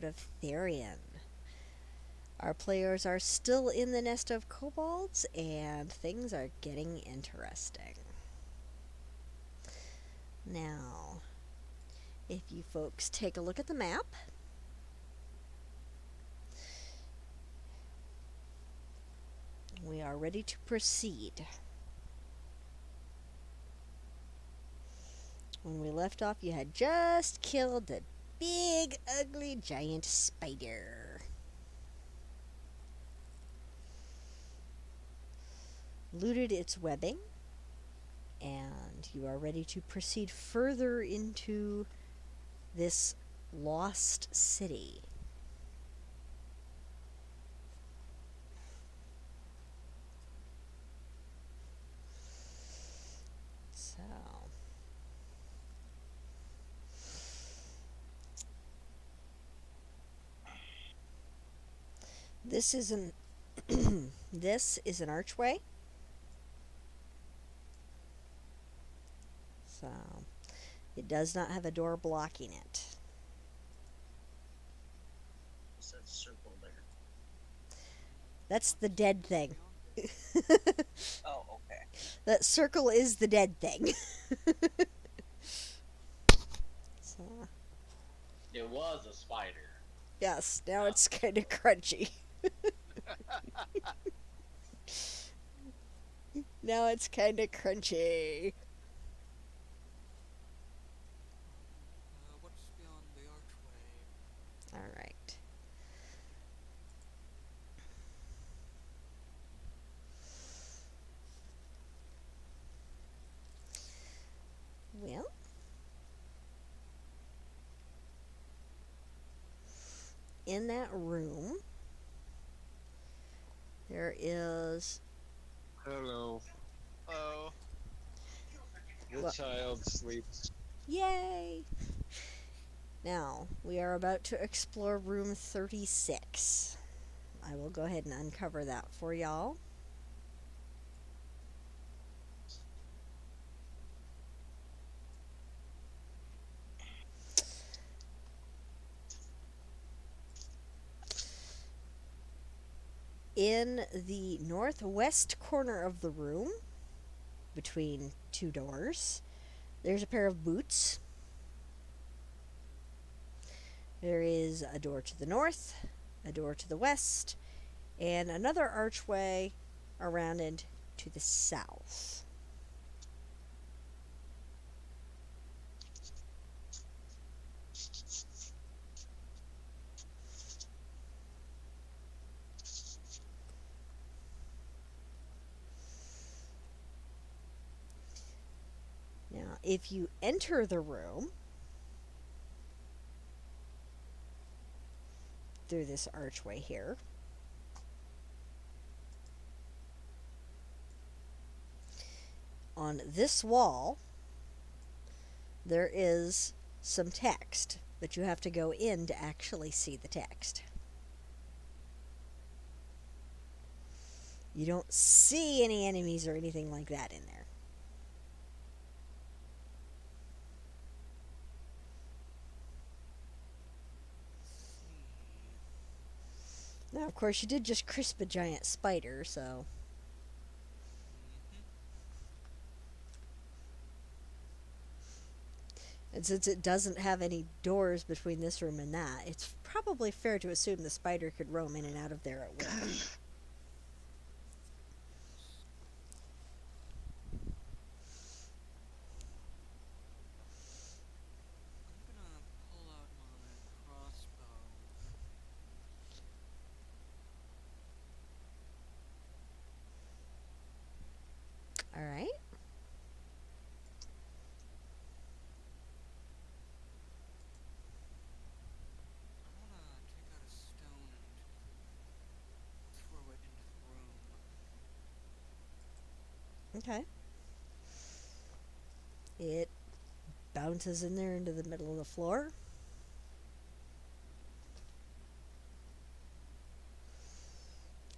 of Therian. Our players are still in the nest of kobolds, and things are getting interesting. Now, if you folks take a look at the map, we are ready to proceed. When we left off, you had just killed a big, ugly, giant spider. Looted its webbing, and you are ready to proceed further into this lost city. So, this is an this is an archway. So, it does not have a door blocking it. Said circle there. That's the dead thing. Oh, okay. That circle is the dead thing. So, It was a spider. yes, now it's kind of crunchy. Now it's kind of crunchy. What's beyond the archway? All right. Well, in that room, there is. Hello. Oh, The Well, child sleeps. yay! Now, we are about to explore room 36. I will go ahead and uncover that for y'all. In the northwest corner of the room, between two doors, there's a pair of boots. There is a door to the north, a door to the west, and another archway around and to the south. Now, if you enter the room through this archway here, on this wall, there is some text, but you have to go in to actually see the text. You don't see any enemies or anything like that in there. Now, of course, you did just crisp a giant spider, so. And since it doesn't have any doors between this room and that, it's probably fair to assume the spider could roam in and out of there at will. I'm gonna pull out my crossbow. All right. I wanna take out a stone and throw it into the room. Okay. It bounces in there into the middle of the floor.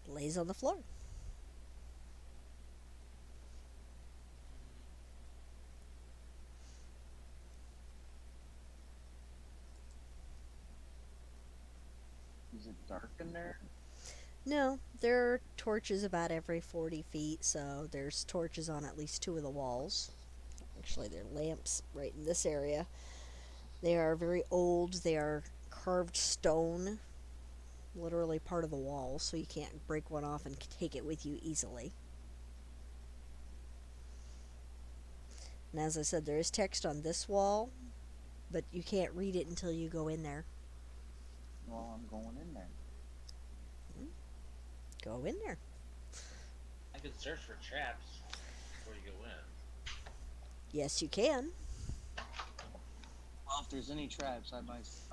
Lays on the floor. Is it dark in there? No, there are torches about every 40 feet, so there's torches on at least two of the walls. Actually, there are lamps right in this area. They are very old. They are carved stone, literally part of the wall, so you can't break one off and take it with you easily. And as I said, there is text on this wall, but you can't read it until you go in there. Well, I'm going in there. Go in there. I could search for traps before you go in. Yes, you can. Well, if there's any traps, I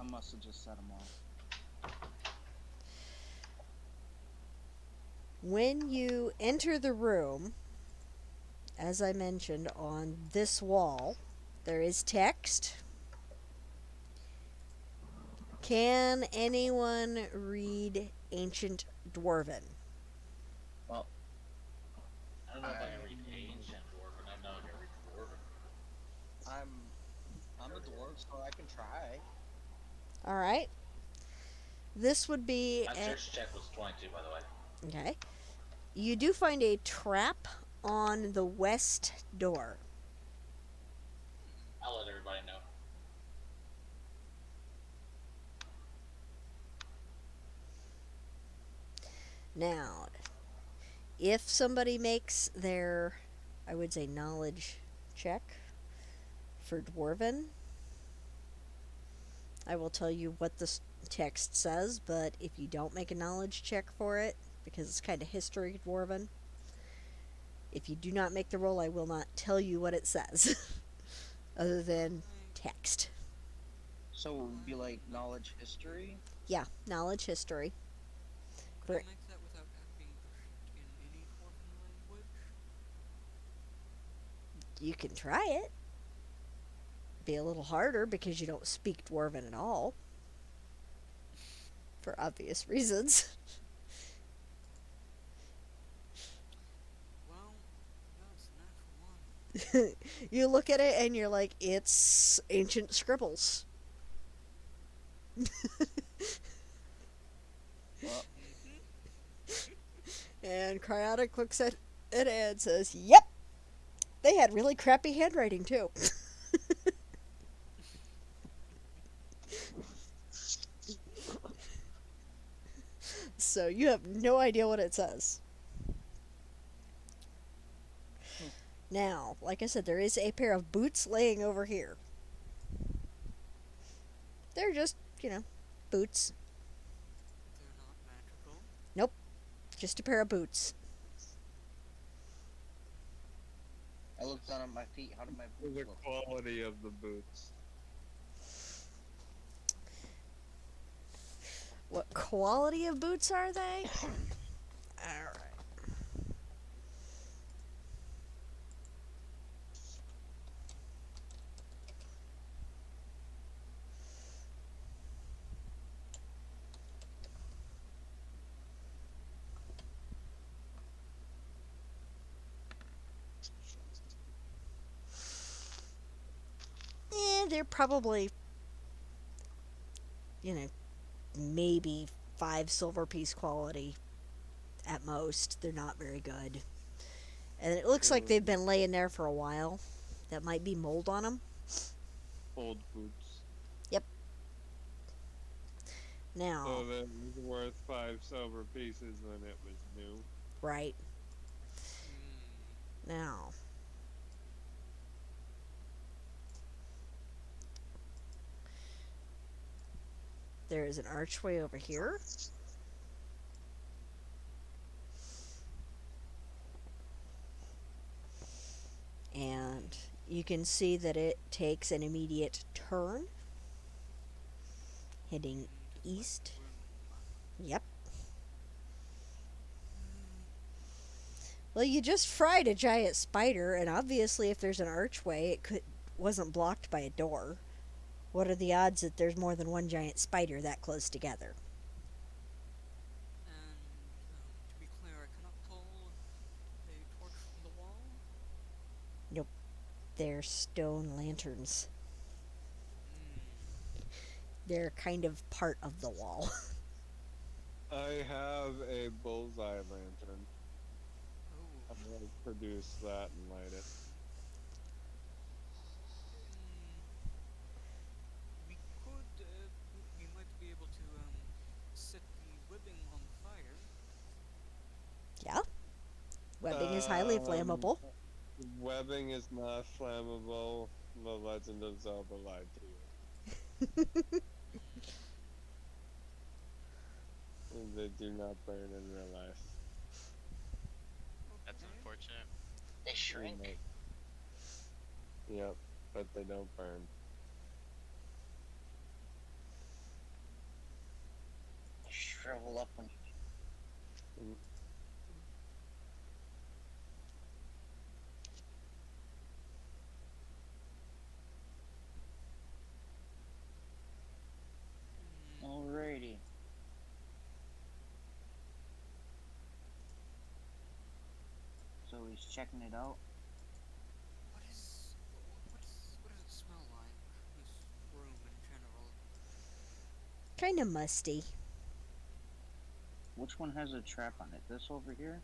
must have just set them off. When you enter the room, as I mentioned, on this wall, there is text. Can anyone read Ancient Dwarven? Well, I don't know if I can read ancient dwarven. I know I can read dwarven. I'm a dwarf, so I can try. All right. This would be My search check was 22, by the way. okay. You do find a trap on the west door. I'll let everybody know. Now, if somebody makes their, I would say, knowledge check for Dwarven, I will tell you what the text says, but if you don't make a knowledge check for it, because it's kind of history Dwarven, if you do not make the roll, I will not tell you what it says, other than text. So it would be like knowledge history? Yeah, knowledge history. Could I make that without being proficient in any dwarven language? You can try it. Be a little harder because you don't speak Dwarven at all. For obvious reasons. Well, that's a natural one. You look at it and you're like, it's ancient scribbles. Well, And Cryotic looks at it and says, yep! They had really crappy handwriting too. So you have no idea what it says. Now, like I said, there is a pair of boots laying over here. They're just, boots. They're not magical. Just a pair of boots. I looked down at my feet. How did my boots The look? quality of the boots. What quality of boots are they? Alright. They're probably, maybe 5 silver piece quality at most. They're not very good. And it looks like they've been laying there for a while. That might be mold on them. Old boots. Now, So that was worth 5 silver pieces when it was new. right. Hmm. Now, there is an archway over here. And you can see that it takes an immediate turn, heading east. Yep. Well, you just fried a giant spider, and obviously, if there's an archway, it wasn't blocked by a door. What are the odds that there's more than one giant spider that close together? And to be clear, I cannot pull a torch from the wall. They're stone lanterns. Hmm. They're kind of part of the wall. I have a bullseye lantern. Oh. I'm gonna produce that and light it. We could, we might be able to, set the webbing on fire. Yeah. Webbing is highly flammable. Webbing is not flammable. The Legend of Zelda lied to you. They do not burn in real life. That's Okay. unfortunate. They shrink. Yep, but they don't burn. They shrivel up when Mm. Alrighty. So he's checking it out. What does it smell like? This room in general. Kind of musty. Which one has a trap on it? This over here?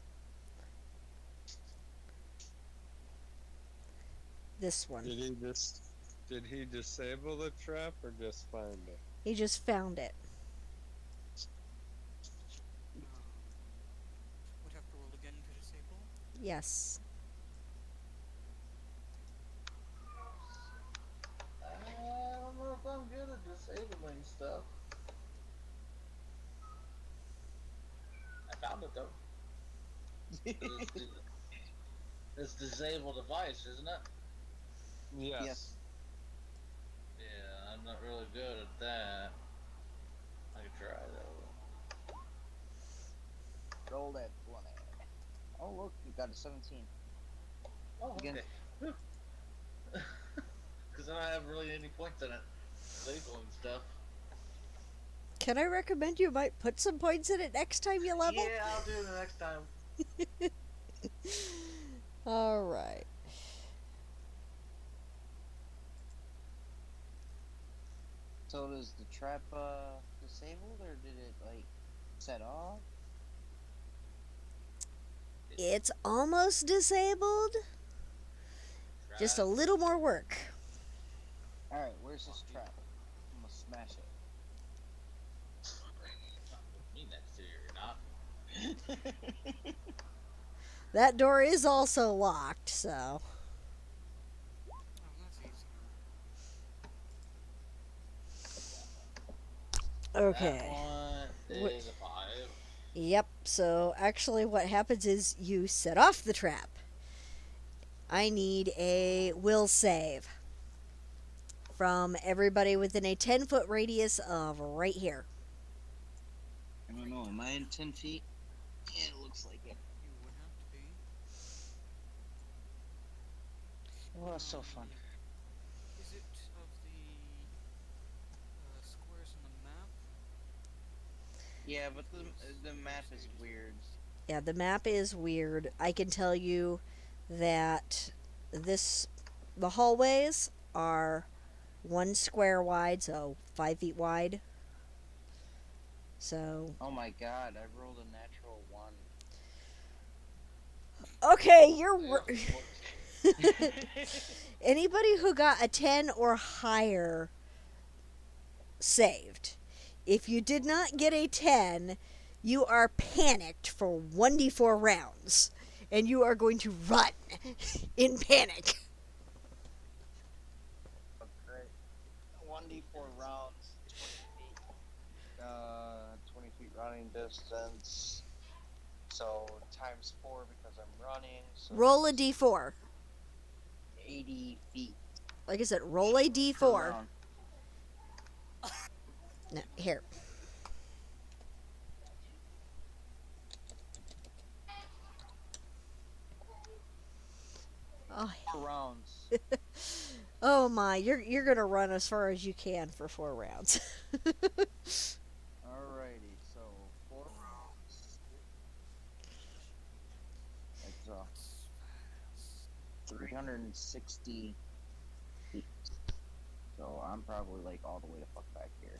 This one. Did he disable the trap or just find it? He just found it. Would have to roll again to disable. Yes. I don't know if I'm good at disabling stuff. I found it though. It's disable device, isn't it? Yes. Yeah, I'm not really good at that. I can try though. Roll that 20. Oh look, you got a 17. Oh, okay. Because then I have really any points in it. Disabling stuff. Can I recommend you might put some points in it next time you level? Yeah, I'll do it the next time. All right. So does the trap disabled or did it like set off? It's almost disabled. Just a little more work. Alright, where's this trap? I'm gonna smash it. Me next to you, you're not. That door is also locked, so. Oh, that's easy. Okay. That one is a 5. Yep, so actually what happens is you set off the trap. I need a will save from everybody within a 10-foot radius of right here. I don't know, am I in 10 feet? Yeah, it looks like it. You would have to be. Oh, that's so fun. Is it of the squares on the map? Yeah, but the map is weird. Yeah, the map is weird. I can tell you that the hallways are 1 square wide, so 5 feet wide. So. Oh my god, I rolled a natural 1. Okay, anybody who got a 10 or higher saved. If you did not get a 10, you are panicked for 1d4 rounds. And you are going to run in panic. Great. 1d4 rounds, 20 feet running distance. So times 4 because I'm running. So Roll a d4. 80 feet. Like I said, roll a per d4. round. No, here. Oh, 4 rounds. oh my! You're gonna run as far as you can for 4 rounds. Alrighty, so 4 rounds. That's 360 feet. So I'm probably like all the way to fuck back here.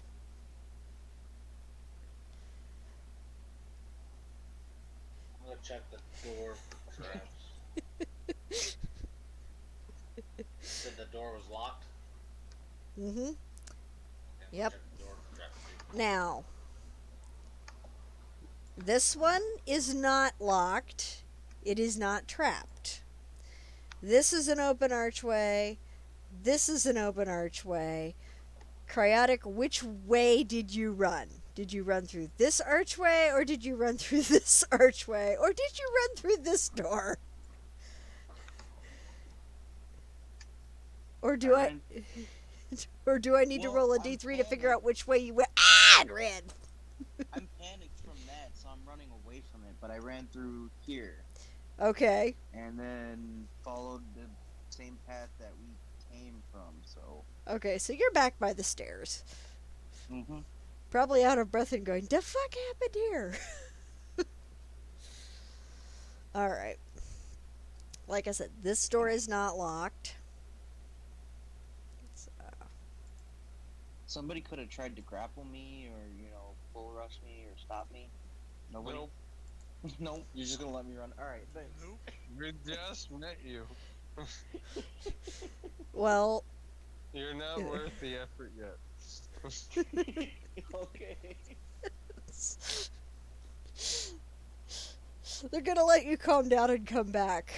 check the door for traps. Said the door was locked. Mm-hmm. Okay, Yep. check the door for traps too. Now, this one is not locked. It is not trapped. This is an open archway. This is an open archway. Cryotic, which way did you run? Did you run through this archway, or did you run through this archway, or did you run through this door? Or do I or do I need to Well, roll a I'm d3 to figure panicked. out which way you went? Ah, it ran. I'm panicked from that, so I'm running away from it. But I ran through here Okay. and then followed the same path that we came from. So. Okay, so you're back by the stairs. Mhm. Probably out of breath and going, the fuck happened here? Alright. Like I said, this door is not locked. Somebody could have tried to grapple me, or bull rush me, or stop me. Nobody. Nope. Nope. You're just gonna let me run. All right. Thanks. Nope. We just met you. Well, You're not worth the effort yet. Okay. they're gonna let you calm down and come back.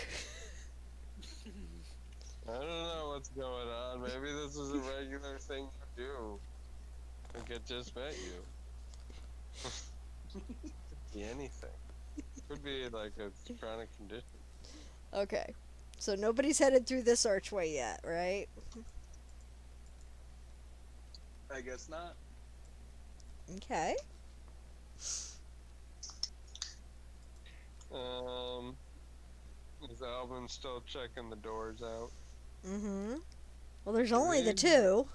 I don't know what's going on. Maybe this is a regular thing you do. Like it just met you. Could be anything. Could be like a chronic condition. Okay. So nobody's headed through this archway yet, right? I guess not. Okay. Is Alvin still checking the doors out? Mm-hmm. Well, there's only the two.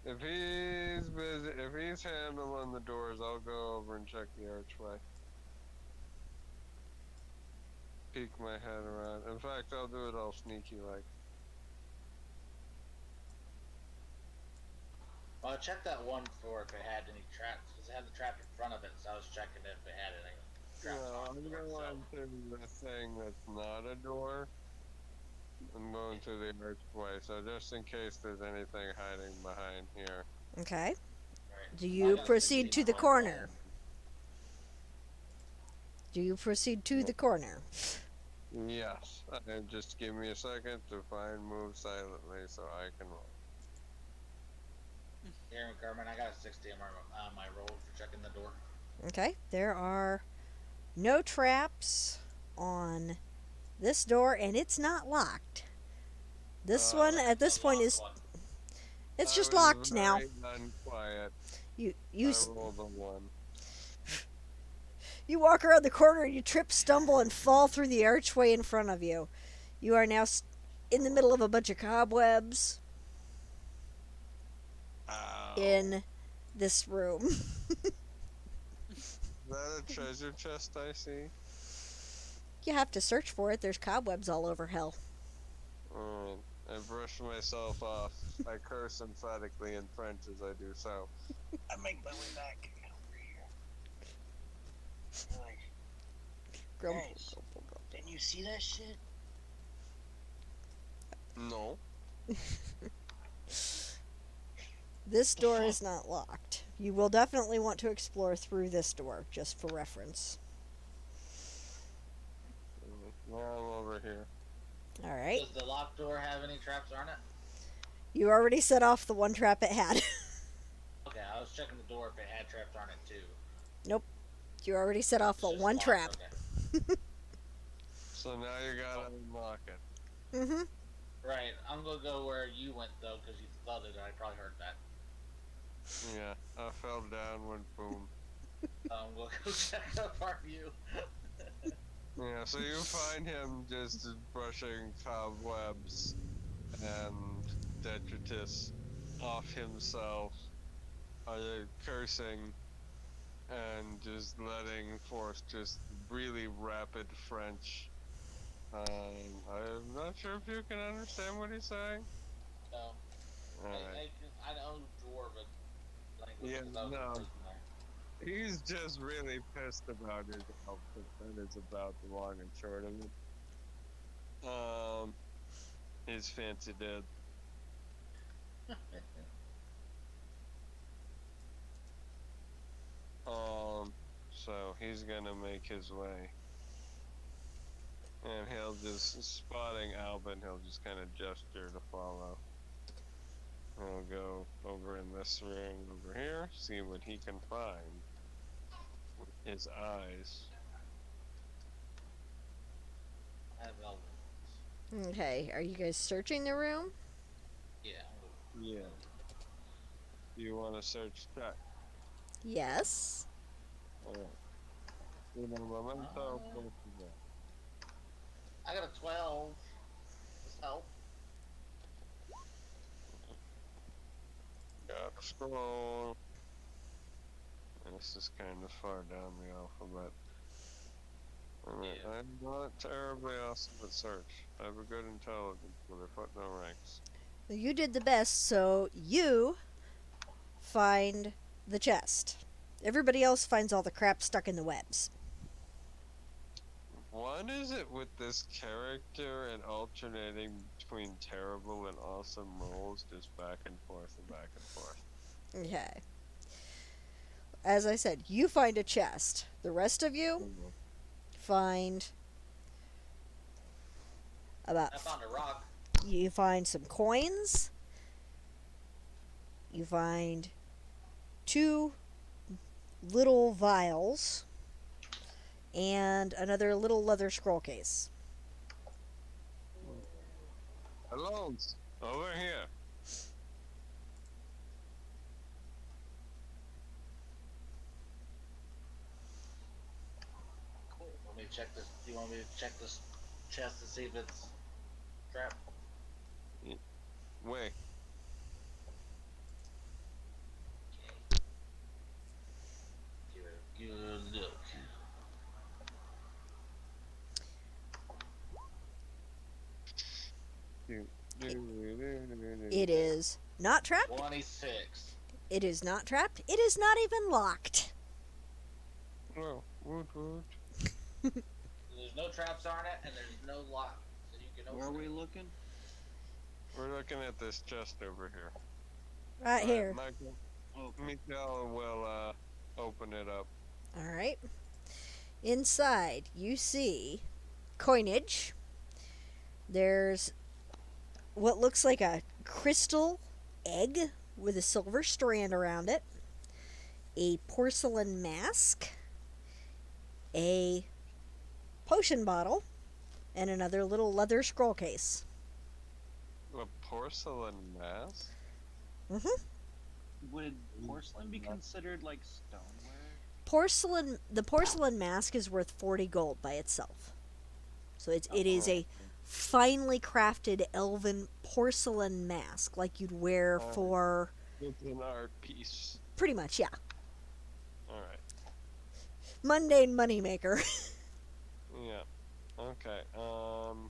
If he's busy, if he's handling the doors, I'll go over and check the archway. Peek my head around. In fact, I'll do it all sneaky like. Well, I checked that one floor if it had any traps, because it had the trap in front of it, so I was checking if it had any traps No, on I'm the door going itself. to the thing that's not a door. I'm going to the archway, so just in case there's anything hiding behind here. Okay. Right. Do I you got a proceed 16 to the on my corner? roll. Do you proceed to the corner? Yes. Just give me a second to find move silently so I can roll. Here, Carmen, I got a 60 on my roll for checking the door. Okay. There are no traps on this door, and it's not locked. This one, at this The point, locked is one. it's I just was locked now. very Unquiet. You I rolled a 1. you walk around the corner, and you trip, stumble, and fall through the archway in front of you. You are now in the middle of a bunch of cobwebs Ow. in this room. Is that a treasure chest I see? You have to search for it. There's cobwebs all over hell. Alright. I brush myself off. I curse emphatically in French as I do so. I make my way back over here. Like, Grumble, Guys. grumble, grumble. didn't you see that shit? No. This door is not locked. You will definitely want to explore through this door, just for reference. Now I'm over here. Alright. Does the locked door have any traps on it? You already set off the one trap it had. Okay, I was checking the door if it had traps on it too. You already set off the It's just one locked, trap. Okay. So now you gotta unlock it. Mm-hmm. Right, I'm gonna go where you went though, because you thudded. I probably heard that. Yeah, I fell down when boom. I'm gonna go check up on you. Yeah, so you find him just brushing cobwebs and detritus off himself, cursing and just letting forth just really rapid French. I'm not sure if you can understand what he's saying. No, Alright. I know dwarven language. Yeah, because I was no. a prisoner. He's just really pissed about his outfit. That is about the long and short of it. His fancy did. So he's gonna make his way. And he'll just, spotting Albin, he'll just kind of gesture to follow. He'll go over in this room over here, see what he can find with his eyes. I have Elvin. Okay, are you guys searching the room? Yeah. Yeah. Do you want to search check? Yes. Alright. Uno momento, Uh, what is that? I got a 12. This help. Got a scroll. This is kind of far down the alphabet. Yeah. I'm not terribly awesome at search. I have a good intelligence, but I put no ranks. You did the best, so you find the chest. Everybody else finds all the crap stuck in the webs. What is it with this character and alternating between terrible and awesome rolls, just back and forth and back and forth? Okay. As I said, you find a chest. The rest of you find about I found a rock. you find some coins. You find 2 little vials and another little leather scroll case. Hello, over here. Cool. Want me to check this? Do you want me to check this chest to see if it's trapped? Wait. Give it a good look. It is not trapped. 26. It is not trapped. It is not even locked. Oh, woot woot. There's no traps on it, and there's no lock, so you can Where are open we it. looking? We're looking at this chest over here. Right here. Michael, Oh, Mikael will open it up. All right. Inside, you see coinage. There's what looks like a crystal egg with a silver strand around it, a porcelain mask, a potion bottle, and another little leather scroll case. A porcelain mask? would porcelain be considered like stoneware? The porcelain mask is worth 40 gold by itself. So it is a finely crafted elven porcelain mask like you'd wear Oh. for It's an art piece. pretty much, yeah. Alright. Mundane moneymaker. Yeah. Okay.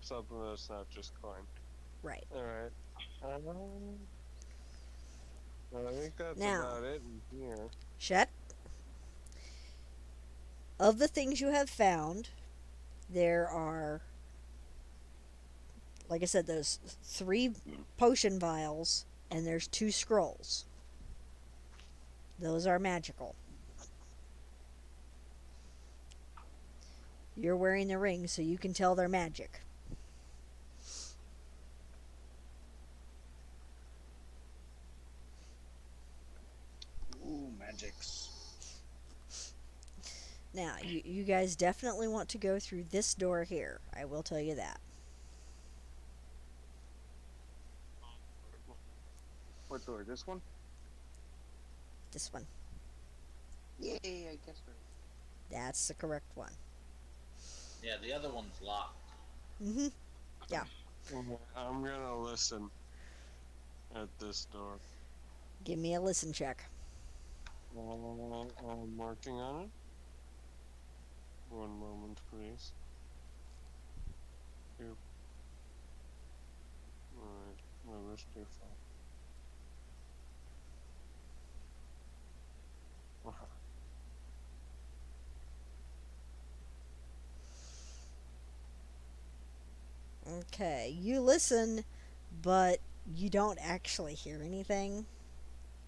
Something that's not just coin. Right. Alright. Well, I think that's Now. about it in here. Shet, of the things you have found, there are, like I said, those 3 potion vials, and there's 2 scrolls. Those are magical. You're wearing the ring, so you can tell they're magic. Ooh, magics. Now, you guys definitely want to go through this door here. I will tell you that. What door? This one? This one. Yay, I guess we're... That's the correct one. Yeah, the other one's locked. Mm-hmm. I'm gonna listen at this door. Give me a listen check. I'm working on it. One moment, please. Here. Alright, no, that's too far. Okay, you listen, but you don't actually hear anything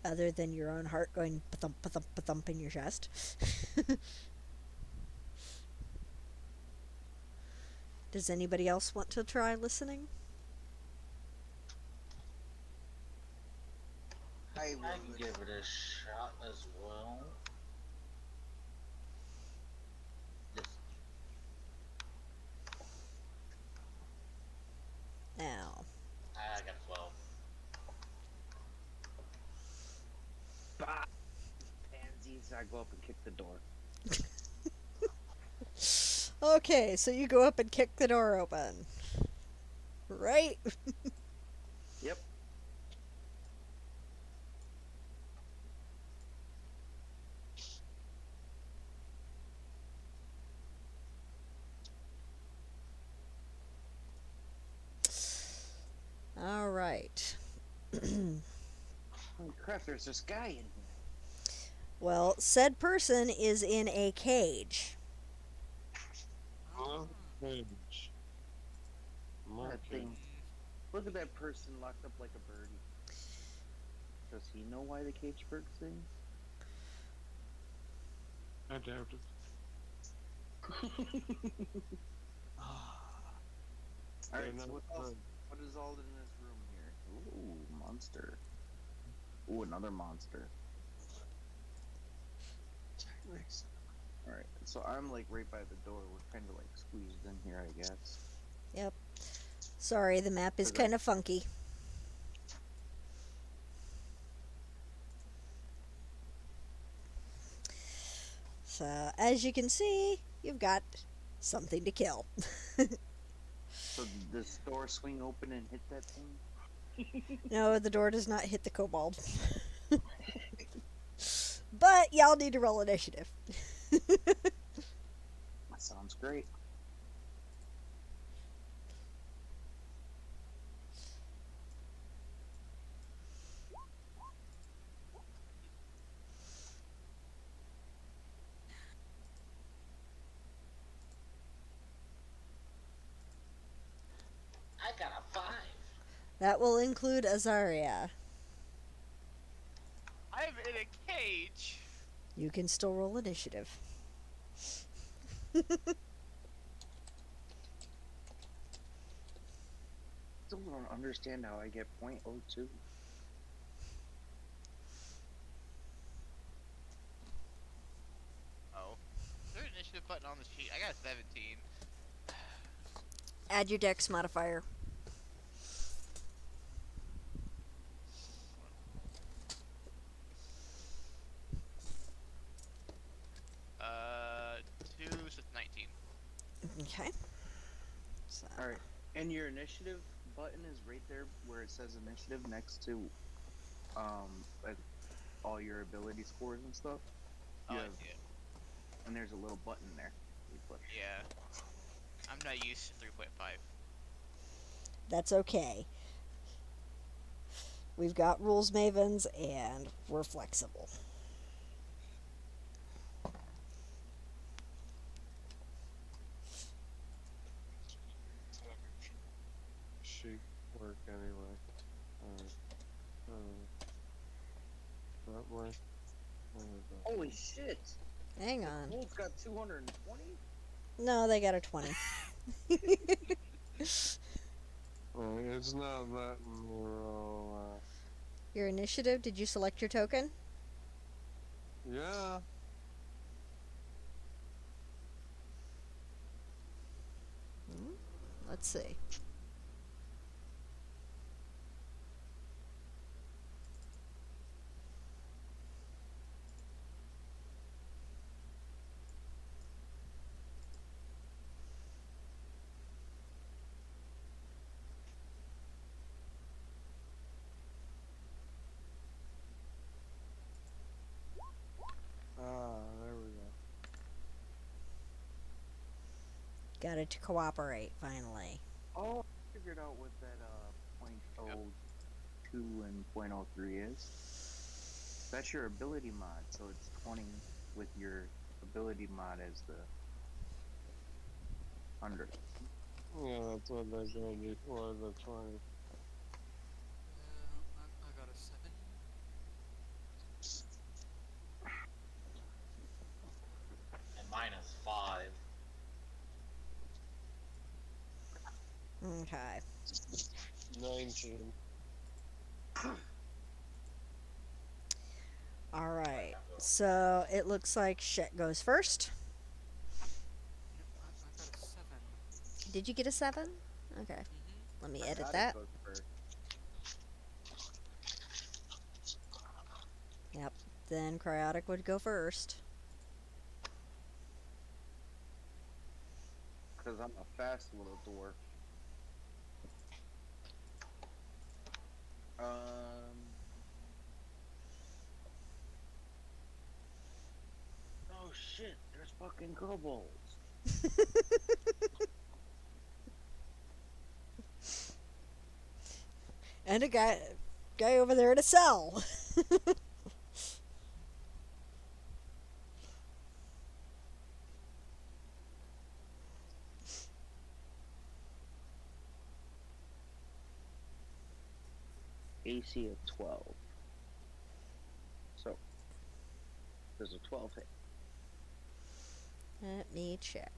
other than your own heart going pa-thump, pa-thump, pa-thump in your chest. Does anybody else want to try listening? I I will. can give it a shot as well. Just Now, I got 12. Bah! Pansies. I go up and kick the door. okay, so you go up and kick the door open. Right? Yep. All right. Holy crap! There's this guy in here. Well, said person is in a cage. Oh. Cage. That thing. Mm, Look at that person locked up like a birdie. Does he know why the cage bird sings? I doubt it. Alright, They're so not birds. what is all in this room here? Ooh, monster. Ooh, another monster. Alright, so I'm like right by the door. We're kind of like squeezed in here, I guess. Yep. Sorry, the map is Okay. kind of funky. So, as you can see, you've got something to kill. So did this door swing open and hit that thing? No, the door does not hit the kobold. But y'all need to roll initiative. That sounds great. I got a 5. That will include Azaria. I'm in a cage. You can still roll initiative. Still don't understand how I get .02. Oh. Is there an initiative button on the sheet? I got a 17. Add your dex modifier. Uh, 2, so it's 19. Okay. So, Alright, and your initiative button is right there where it says initiative next to, like all your ability scores and stuff. Oh, You I have- see it. And there's a little button there. You push. Yeah. I'm not used to 3.5. that's okay. We've got rules mavens and we're flexible. She work anyway. That way. Where is that? Holy shit! Hang on. Wolf's got 220? No, they got a 20. It's not that roll. Your initiative, did you select your token? Yeah. Let's see. There we go. Got it to cooperate, finally. Oh, I figured out what that .02 and .03 is. That's your ability mod, so it's 20 with your ability mod as the 100. Yeah, that's what I said before, the 20. I got a 7. And -5. Okay. 19. All right. So it looks like Shet goes first. Yep, I got a 7. Did you get a 7? Okay. Mm-hmm. Let me I edit got that. it goes first. Yep. Then Cryotic would go first. Because I'm a fast little dwarf. Oh shit, there's fucking kobolds. And a guy over there in a cell. AC of 12. So, there's a 12 hit. Let me check.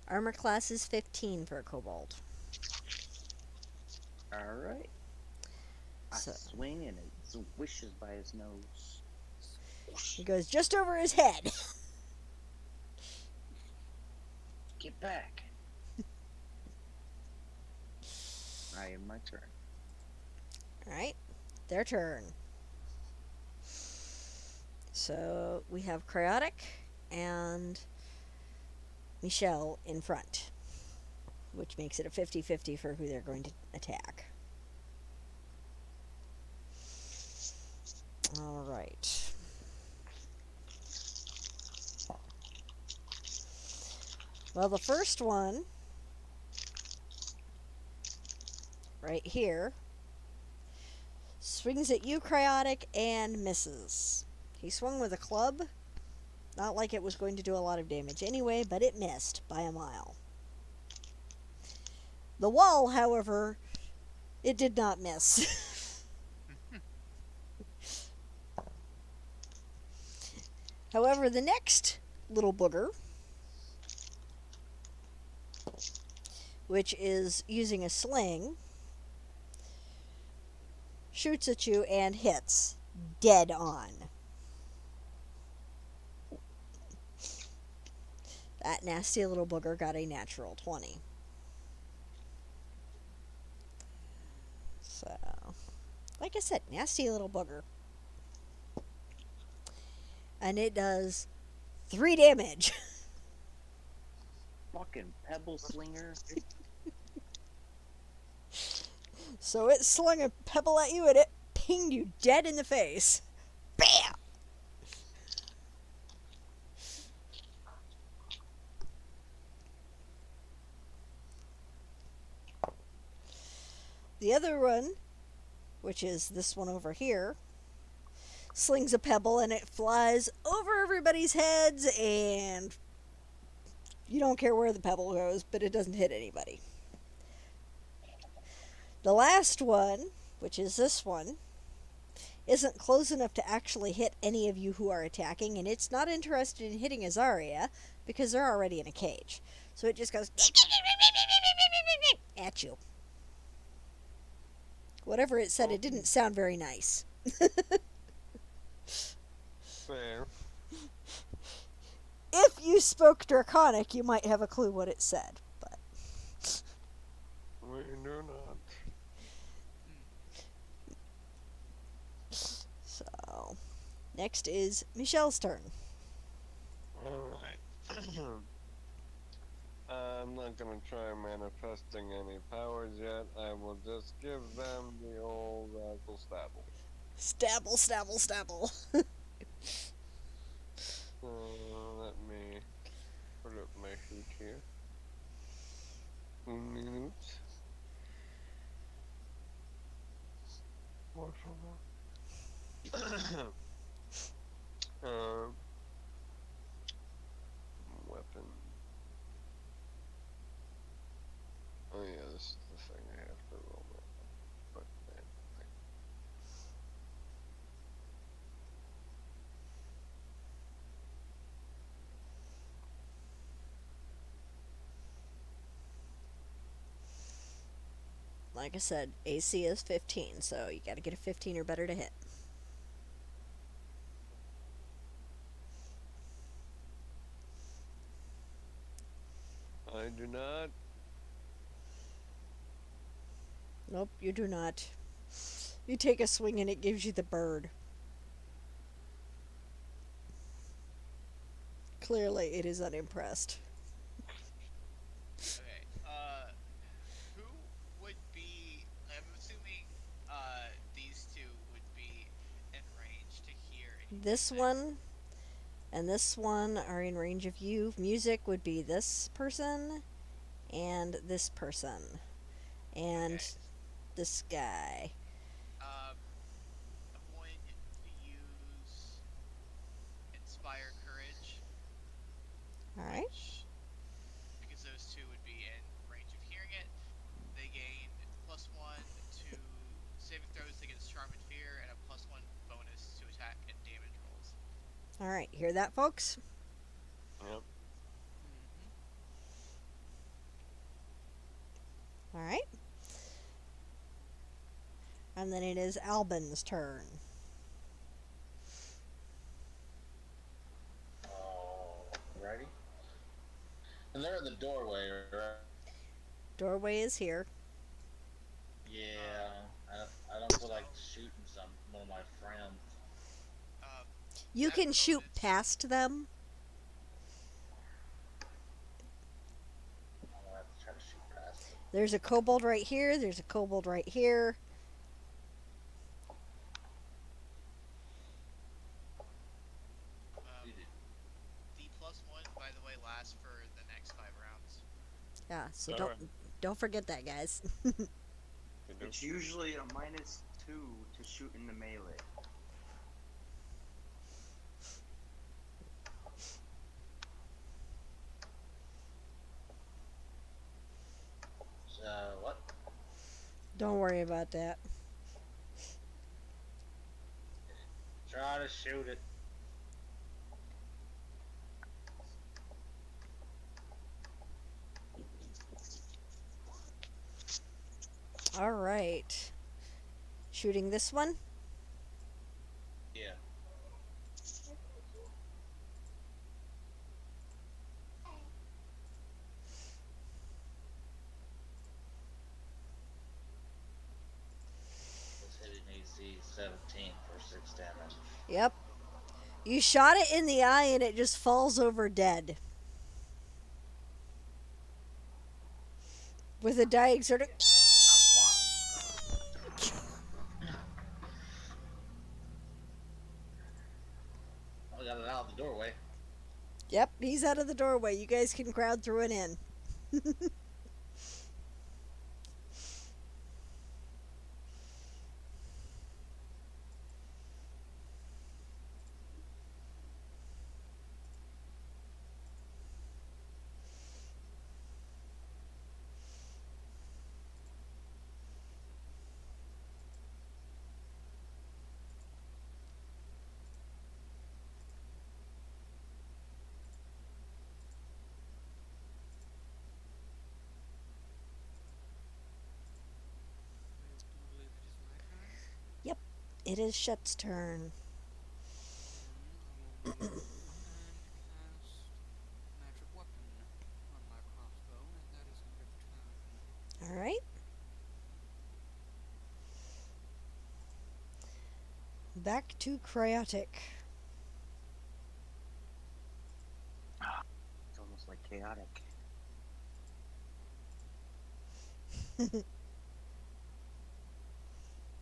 Armor class is 15 for a kobold. Alright. I So swing and it swishes by his nose. he goes just over his head. Get back! I am my turn. Alright. Their turn. So we have Cryotic and Michelle in front, which makes it a 50-50 for who they're going to attack. All right. Well, the first one, right here, swings at you, Cryotic, and misses. He swung with a club. Not like it was going to do a lot of damage anyway, but it missed by a mile. The wall, however, it did not miss. However, the next little booger, which is using a sling, shoots at you and hits dead on. That nasty little booger got a natural 20. So, like I said, nasty little booger. And it does 3 damage. Fucking pebble slinger. So it slung a pebble at you and it pinged you dead in the face. Bam! The other one, which is this one over here, slings a pebble and it flies over everybody's heads, and you don't care where the pebble goes, but it doesn't hit anybody. The last one, which is this one, isn't close enough to actually hit any of you who are attacking, and it's not interested in hitting Azaria because they're already in a cage. So it just goes at you. Whatever it said, it didn't sound very nice. Fair. If you spoke Draconic, you might have a clue what it said. But We do not. so, next is Michelle's turn. Alright. I'm not gonna try manifesting any powers yet. I will just give them the old razzle stabble. Stabble, stabble, stabble. Let me put up my sheet here. 1 minute. More from um, weapon. Oh yeah, this is the thing I have to roll my but that thing. Like I said, AC is 15, so you got to get a 15 or better to hit. I do not. Nope, you do not. You take a swing and it gives you the bird. Clearly, it is unimpressed. Okay. Who would be? I'm assuming these two would be in range to hear any This music. one and this one are in range of you. Music would be this person and this person and Okay. this guy. I'm going to use Inspire Courage, All right. which because those two would be in range of hearing it. They gain +1 to saving throws against Charm and Fear, and a +1 bonus to attack and damage rolls. All right. Hear that, folks? Yep. All right. And then it is Albin's turn. Alrighty. And they're in the doorway, right? Doorway is here. Yeah. I don't feel like shooting one of my friends. Um, You That can shoot bonus- past them. I'm gonna have to try to shoot past it. There's a kobold right here. There's a kobold right here. the +1, by the way, lasts for the next 5 rounds. Yeah, so All right. don't forget that, guys. You do. It's usually a -2 to shoot in the melee. What? Don't worry about that. Try to shoot it. All right. Shooting this one. Yeah. It's hitting AC 17 for 6 damage. Yep. You shot it in the eye and it just falls over dead. With a dying sort of. I got it out the doorway. Yep, he's out of the doorway. You guys can crowd through and in. I believe it is my turn. It is Shet's turn. I will move and cast Magic Weapon on my crossbow, and that is end of turn. All right. Back to Cryotic. It's almost like chaotic.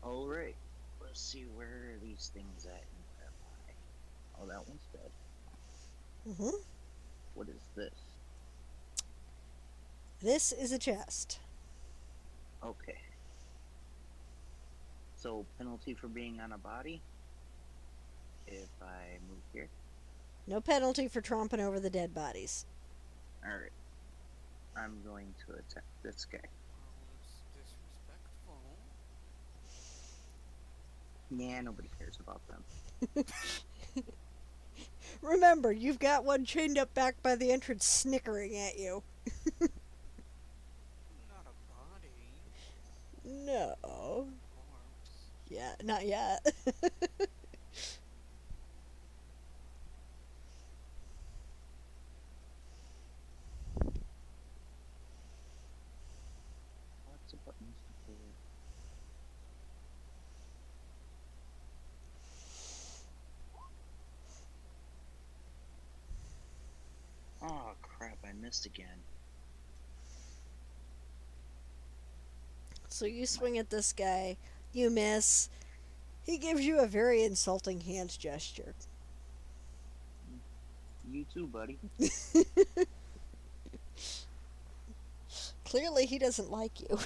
Alright, let's see where are these things at in their eye. Oh, that one's dead. Mm-hmm. What is this? This is a chest. Okay. So penalty for being on a body if I move here. No penalty for tromping over the dead bodies. All right. I'm going to attack this guy. Well, it's disrespectful. Yeah, nobody cares about them. Remember, you've got one chained up back by the entrance snickering at you. Not a body. No. Corpse. Yeah, not yet. Lots of buttons to pull. Oh crap, I missed again. So you swing at this guy, you miss. He gives you a very insulting hand gesture. You too, buddy. Clearly, he doesn't like you.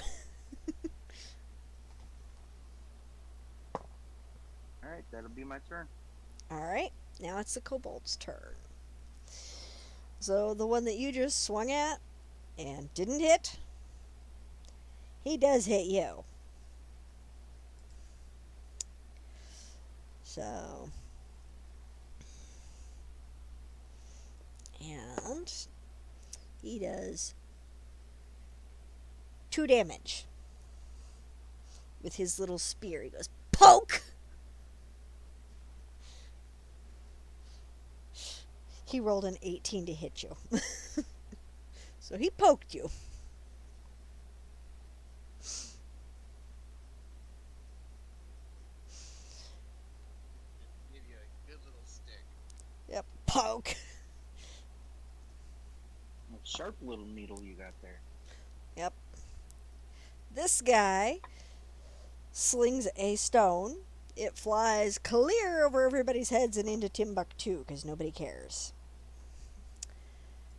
Alright, that'll be my turn. Alright, now it's the kobold's turn. So the one that you just swung at and didn't hit, he does hit you. So. And he does 2 damage with his little spear. He goes, poke! He rolled an 18 to hit you. So he poked you. Give you a good little stick. Yep, poke. A sharp little needle you got there. Yep. This guy slings a stone. It flies clear over everybody's heads and into Timbuktu because nobody cares.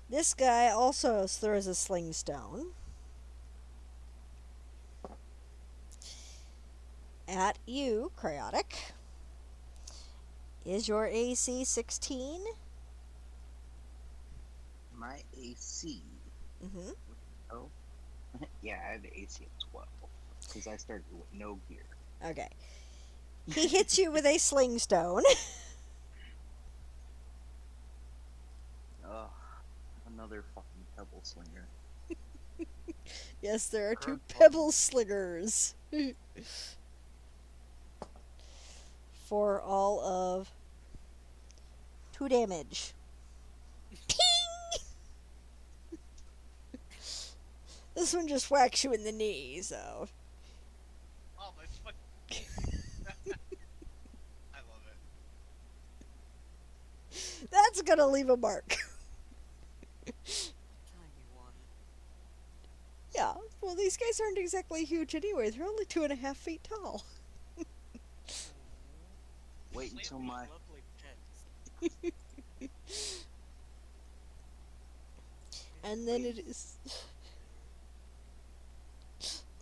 This guy also throws a sling stone at you, Cryotic. Is your AC 16? My AC. Mm-hmm. Oh. Yeah, I have an AC of 12. Because I started with no gear. Okay. He hits you with a sling stone. Ugh. Another fucking pebble slinger. Yes, there are 2 Curveball. pebble slingers. For all of 2 damage. Ping! This one just whacks you in the knee, so. Oh my fuck. I love it. That's gonna leave a mark. Tiny one. Yeah, well, these guys aren't exactly huge anyway. They're only 2.5 feet tall. Wait until my... Lovely pets. And then it is.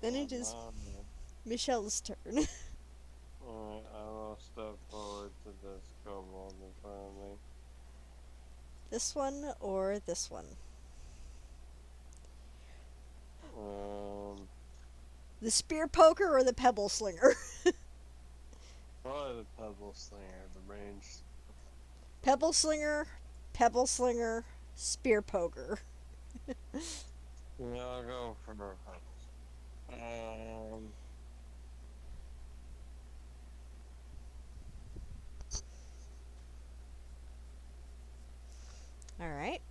Then it is Michelle's turn. Alright, I will step forward to this kobold in front of me. This one or this one? The spear poker or the pebble slinger? Probably the pebble slinger, the range. Pebble slinger, spear poker. Yeah, I'll go for her pebbles. Alright.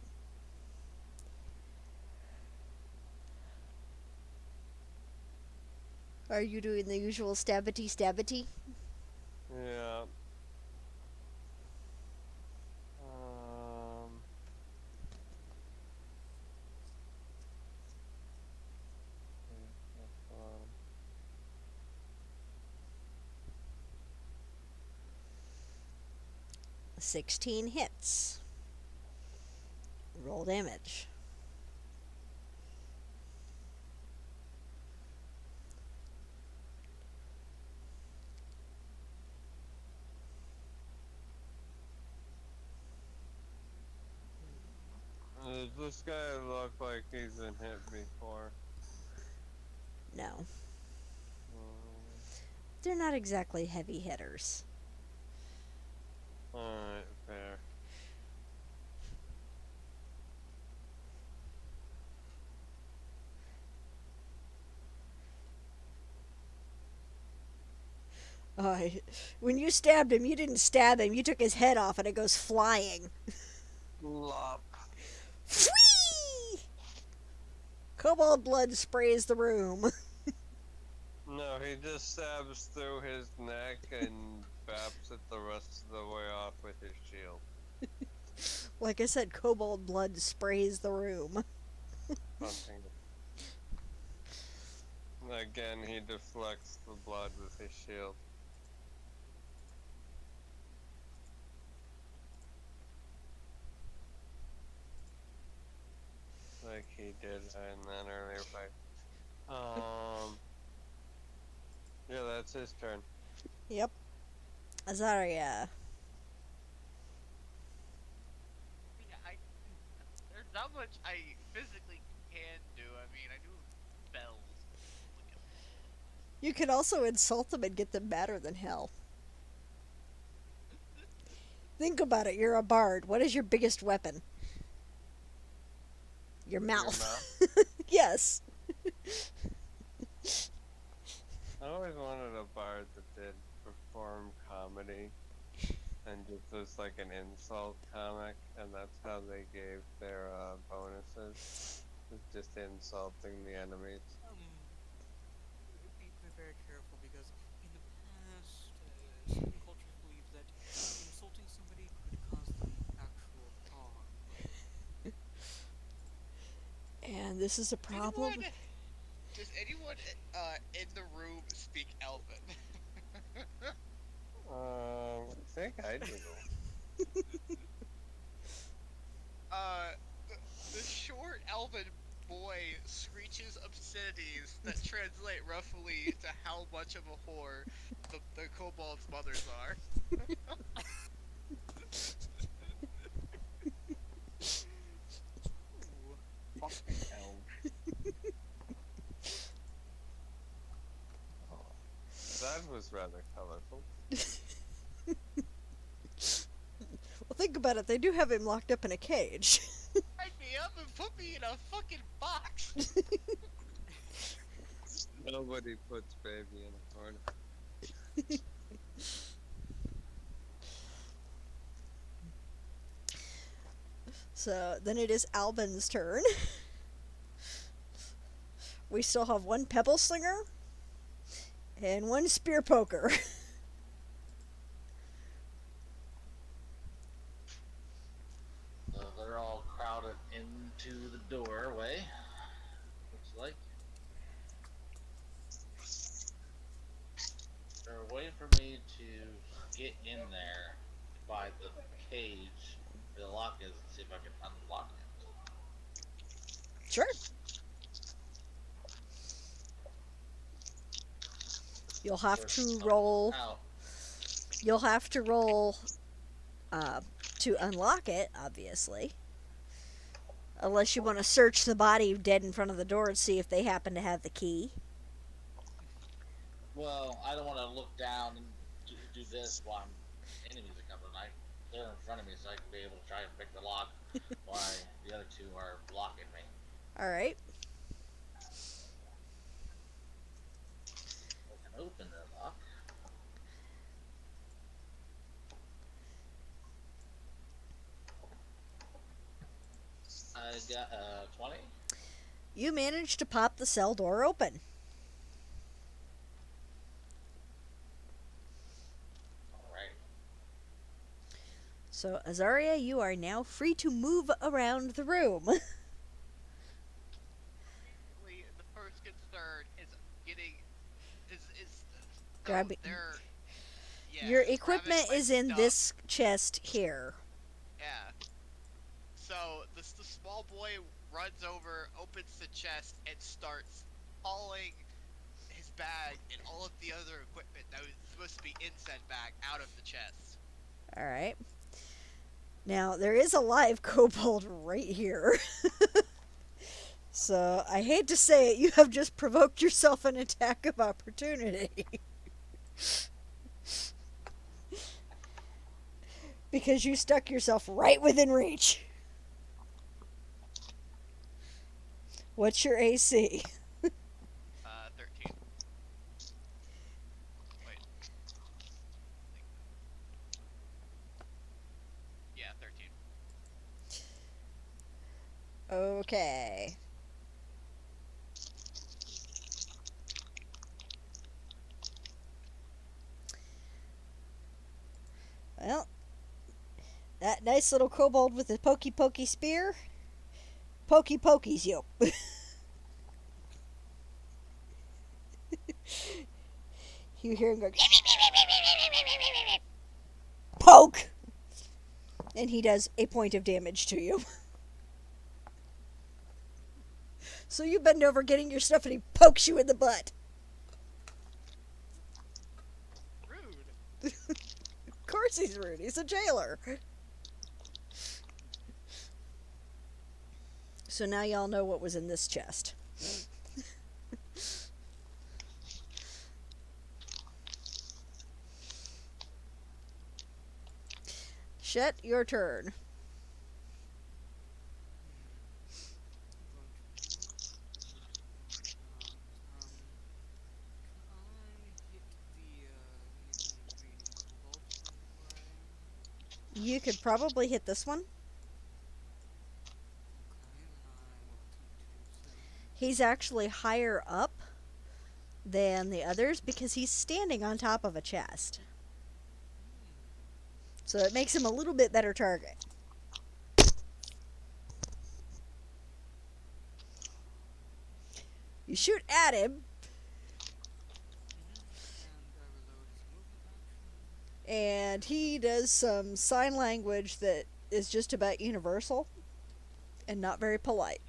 Are you doing the usual stabbity? Yeah. Um, 16 hits. Roll damage. Does this guy look like he's been hit before? No, Mm, they're not exactly heavy hitters. Alright, fair. Uh, when you stabbed him, you didn't stab him. You took his head off, and it goes flying. Lop. Whee! Cobalt blood sprays the room. No, he just stabs through his neck and baps it the rest of the way off with his shield. Like I said, cobalt blood sprays the room. Something. Again, he deflects the blood with his shield. Like he did in that earlier fight. Yeah, that's his turn. Yep. Azaria. I there's not much I physically can do. I mean, I do spells. You can also insult them and get them madder than hell. Think about it. You're a bard. What is your biggest weapon? Your mouth. Yes. I always wanted a bard that did perform comedy and just was like an insult comic, and that's how they gave their bonuses. Was just insulting the enemies. Be very careful because in the past, some cultures believe that insulting somebody could cause them actual harm. And this is a problem. Does anyone in the room speak Elven? I think I do. The short Elven boy screeches obscenities that translate roughly to how much of a whore the kobold's mothers are. Fucking hell. That was rather colorful. Well, think about it. They do have him locked up in a cage. Tied me up and put me in a fucking box. Nobody puts baby in a corner. So then it is Albin's turn. We still have one pebble slinger and one spear poker. So they're all crowded into the doorway. Looks like. They're waiting for me to get in there by the cage where the lock is and see if I can unlock it. Sure. You'll have There's to something roll. out. You'll have to roll to unlock it, obviously. Unless you want to search the body dead in front of the door and see if they happen to have the key. Well, I don't want to look down and do this while enemies are coming. They're in front of me, so I can be able to try and pick the lock while the other two are blocking me. Alright. I can open the lock. I got 20. You managed to pop the cell door open. Alright. So, Azaria, you are now free to move around the room. Basically, the first concern is getting is Grabbing- yeah, Your grabbing equipment my is in stuff. this chest here. Yeah. So the small boy runs over, opens the chest, and starts hauling his bag and all of the other equipment that was supposed to be in said bag out of the chest. Alright. Now, there is a live kobold right here. So, I hate to say it, you have just provoked yourself an attack of opportunity. Because you stuck yourself right within reach. What's your AC? 13. Wait. Yeah, 13. Okay. Well, that nice little kobold with the pokey pokey spear, pokey pokeys you. You hear him go, poke! And he does a point of damage to you. So you bend over getting your stuff and he pokes you in the butt. Rude. Of course he's rude. He's a jailer. So now y'all know what was in this chest. Shet, your turn. You could probably hit this one. He's actually higher up than the others because he's standing on top of a chest. So it makes him a little bit better target. You shoot at him, and he does some sign language that is just about universal and not very polite.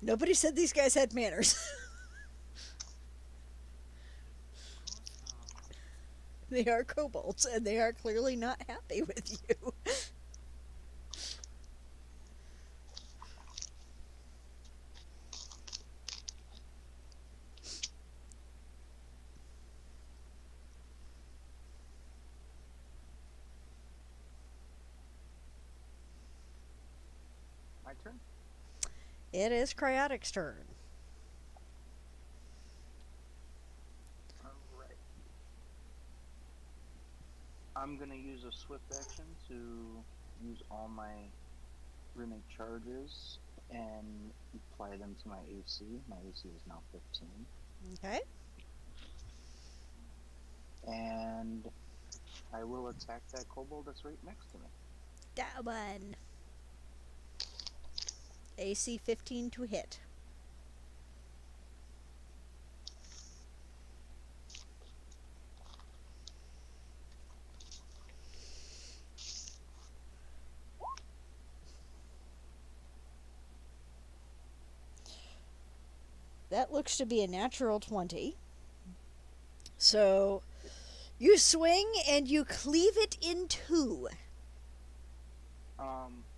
Nobody said these guys had manners. They are kobolds, and they are clearly not happy with you. My turn. It is Cryotic's turn. Alright. I'm gonna use a swift action to use all my runic charges and apply them to my AC. My AC is now 15. Okay. And I will attack that kobold that's right next to me. That one. AC 15 to hit. That looks to be a natural 20. So you swing and you cleave it in two.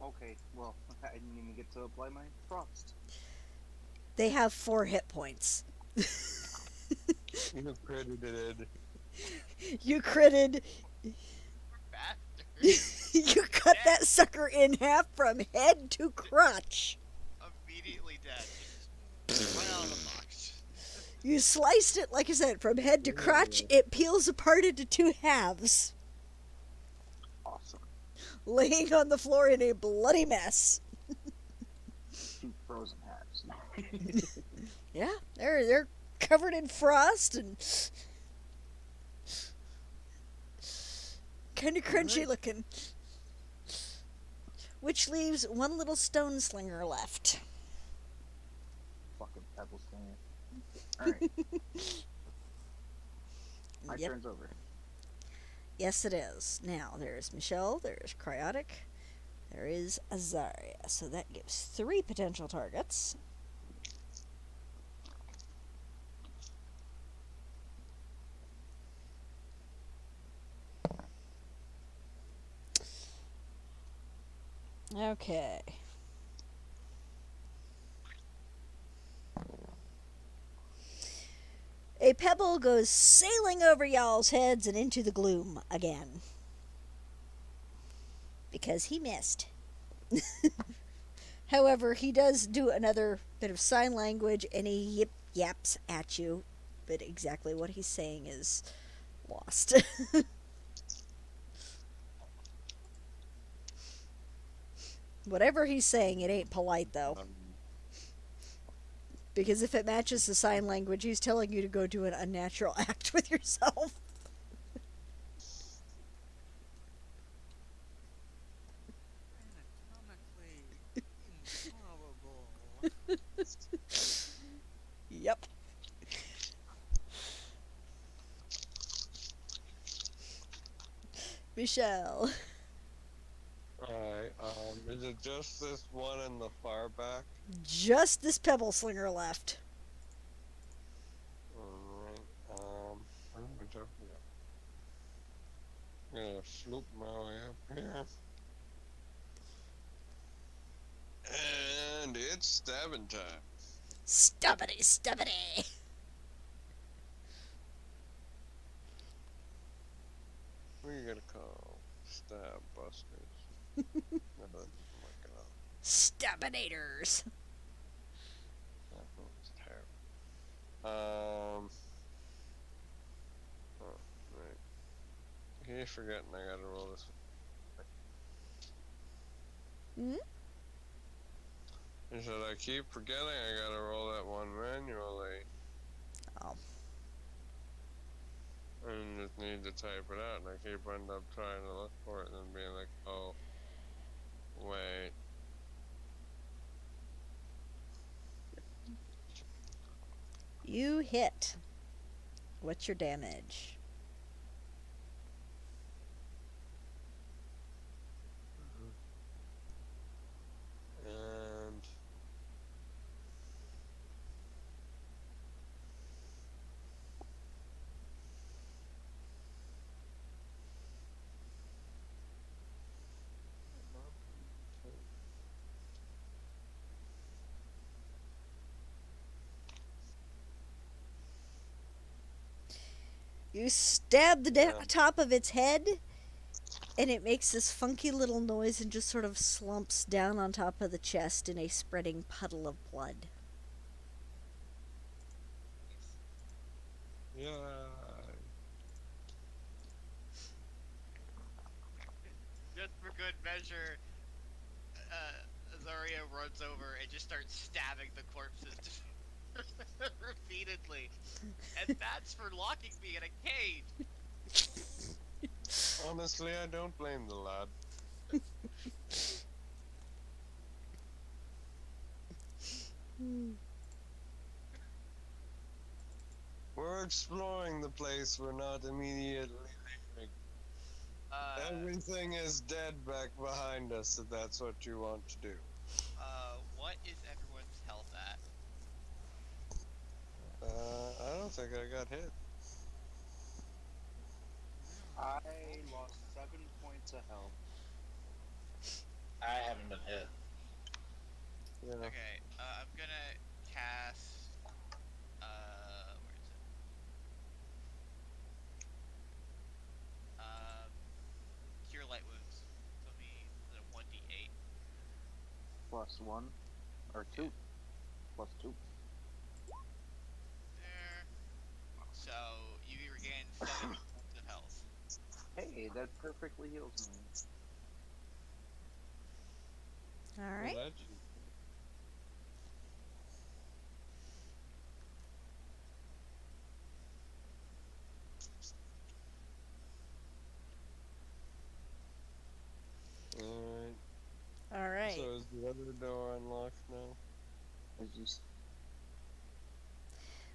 Okay, well, I didn't even get to apply my frost. They have 4 hit points. You credited. You critted. Bastard. You cut that sucker in half from head to crotch. Immediately dead. Just right out of the box. You sliced it, like I said, from head to crotch. It peels apart into 2 halves, Awesome. laying on the floor in a bloody mess. 2 frozen halves. Yeah, they're covered in frost and kind of crunchy looking. Which leaves one little stone slinger left. Fucking pebble slinger. Alright. My Yep. turn's over. Yes, it is. Now, there's Michelle, there's Cryotic, There is Azaria, so that gives 3 potential targets. Okay. A pebble goes sailing over y'all's heads and into the gloom again. Because he missed. However, he does do another bit of sign language and he yaps at you, but exactly what he's saying is lost. Whatever he's saying, it ain't polite though. Because if it matches the sign language, he's telling you to go do an unnatural act with yourself. Anatomically improbable. Yep. Michelle. Alright, is it just this one in the far back? Just this pebble slinger left. Alright, where am I jumping up? I'm gonna sloop my way up here. And it's stabbing time. Stubbity, stubbity. What are you gonna call? Stab busters. No, that's not gonna. Stabbinators. That was terrible. Oh, right. I keep forgetting I gotta roll this. Hmm? I said I keep forgetting I gotta roll that one manually. Oh. And just need to type it out, and I keep end up trying to look for it and then being like, oh, wait. You hit. What's your damage? And You stab the Yeah. top of its head, and it makes this funky little noise and just sort of slumps down on top of the chest in a spreading puddle of blood. yeah. Just for good measure, Azaria runs over and just starts stabbing the corpses repeatedly. And that's for locking me in a cage. Honestly, I don't blame the lad. We're exploring the place, we're not immediately leaving. Everything is dead back behind us, if that's what you want to do. What is everyone's health at? I don't think I got hit. I lost 7 points of health. I haven't been hit. You know. Okay, I'm gonna cast, where is it? Cure Light Wounds. So me, the 1d8. Plus 1. Or 2. Plus 2. There. So, you regain 7 points of health. Hey, that perfectly heals me. Alright. Well, that's- Alright. Alright. So is the other door unlocked now? It's just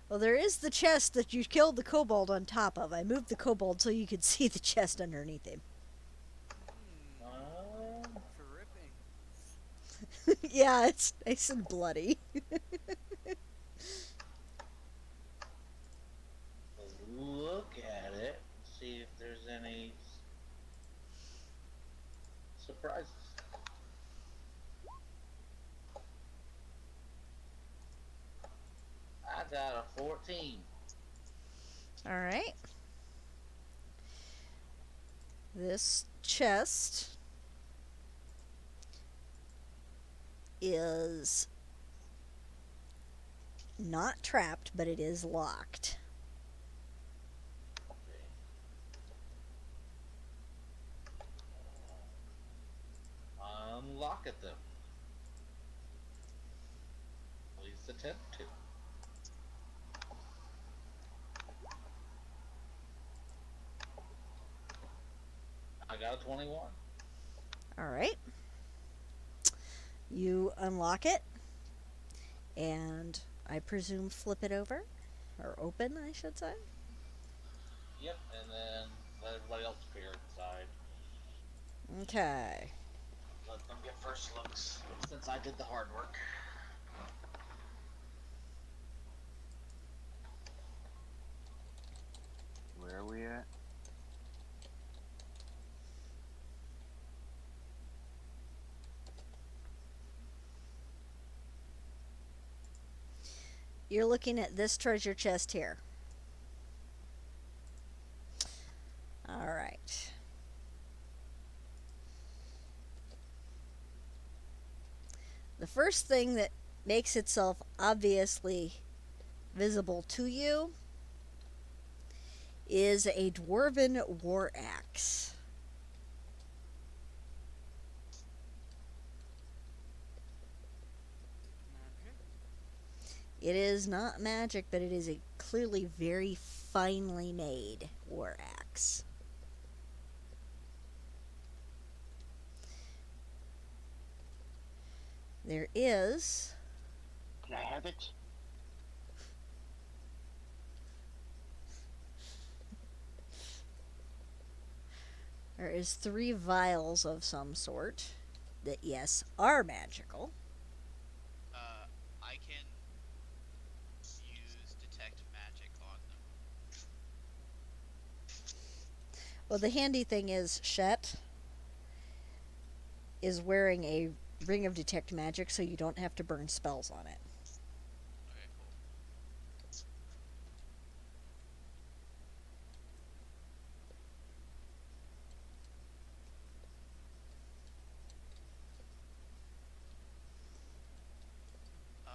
Well, there is the chest that you killed the kobold on top of. I moved the kobold so you could see the chest underneath him. Hmm, dripping. Yeah, it's nice and bloody. Look at it. See if there's any surprises. I got a 14. All right. This chest is not trapped, but it is locked. Okay. Unlock it then. At least attempt to. I got a 21. All right. You unlock it, and I presume flip it over, or open, I should say. Yep, and then let everybody else peer inside. Okay. Let them get first looks, since I did the hard work. Where are we at? You're looking at this treasure chest here. All right. The first thing that makes itself obviously visible to you is a dwarven war axe. Magic? It is not magic, but it is a clearly very finely made war axe. There is Can I have it? there is 3 vials of some sort that yes are magical. I can use detect magic on them. Well, the handy thing is Shet is wearing a ring of detect magic, so you don't have to burn spells on it. Okay, cool. Oh,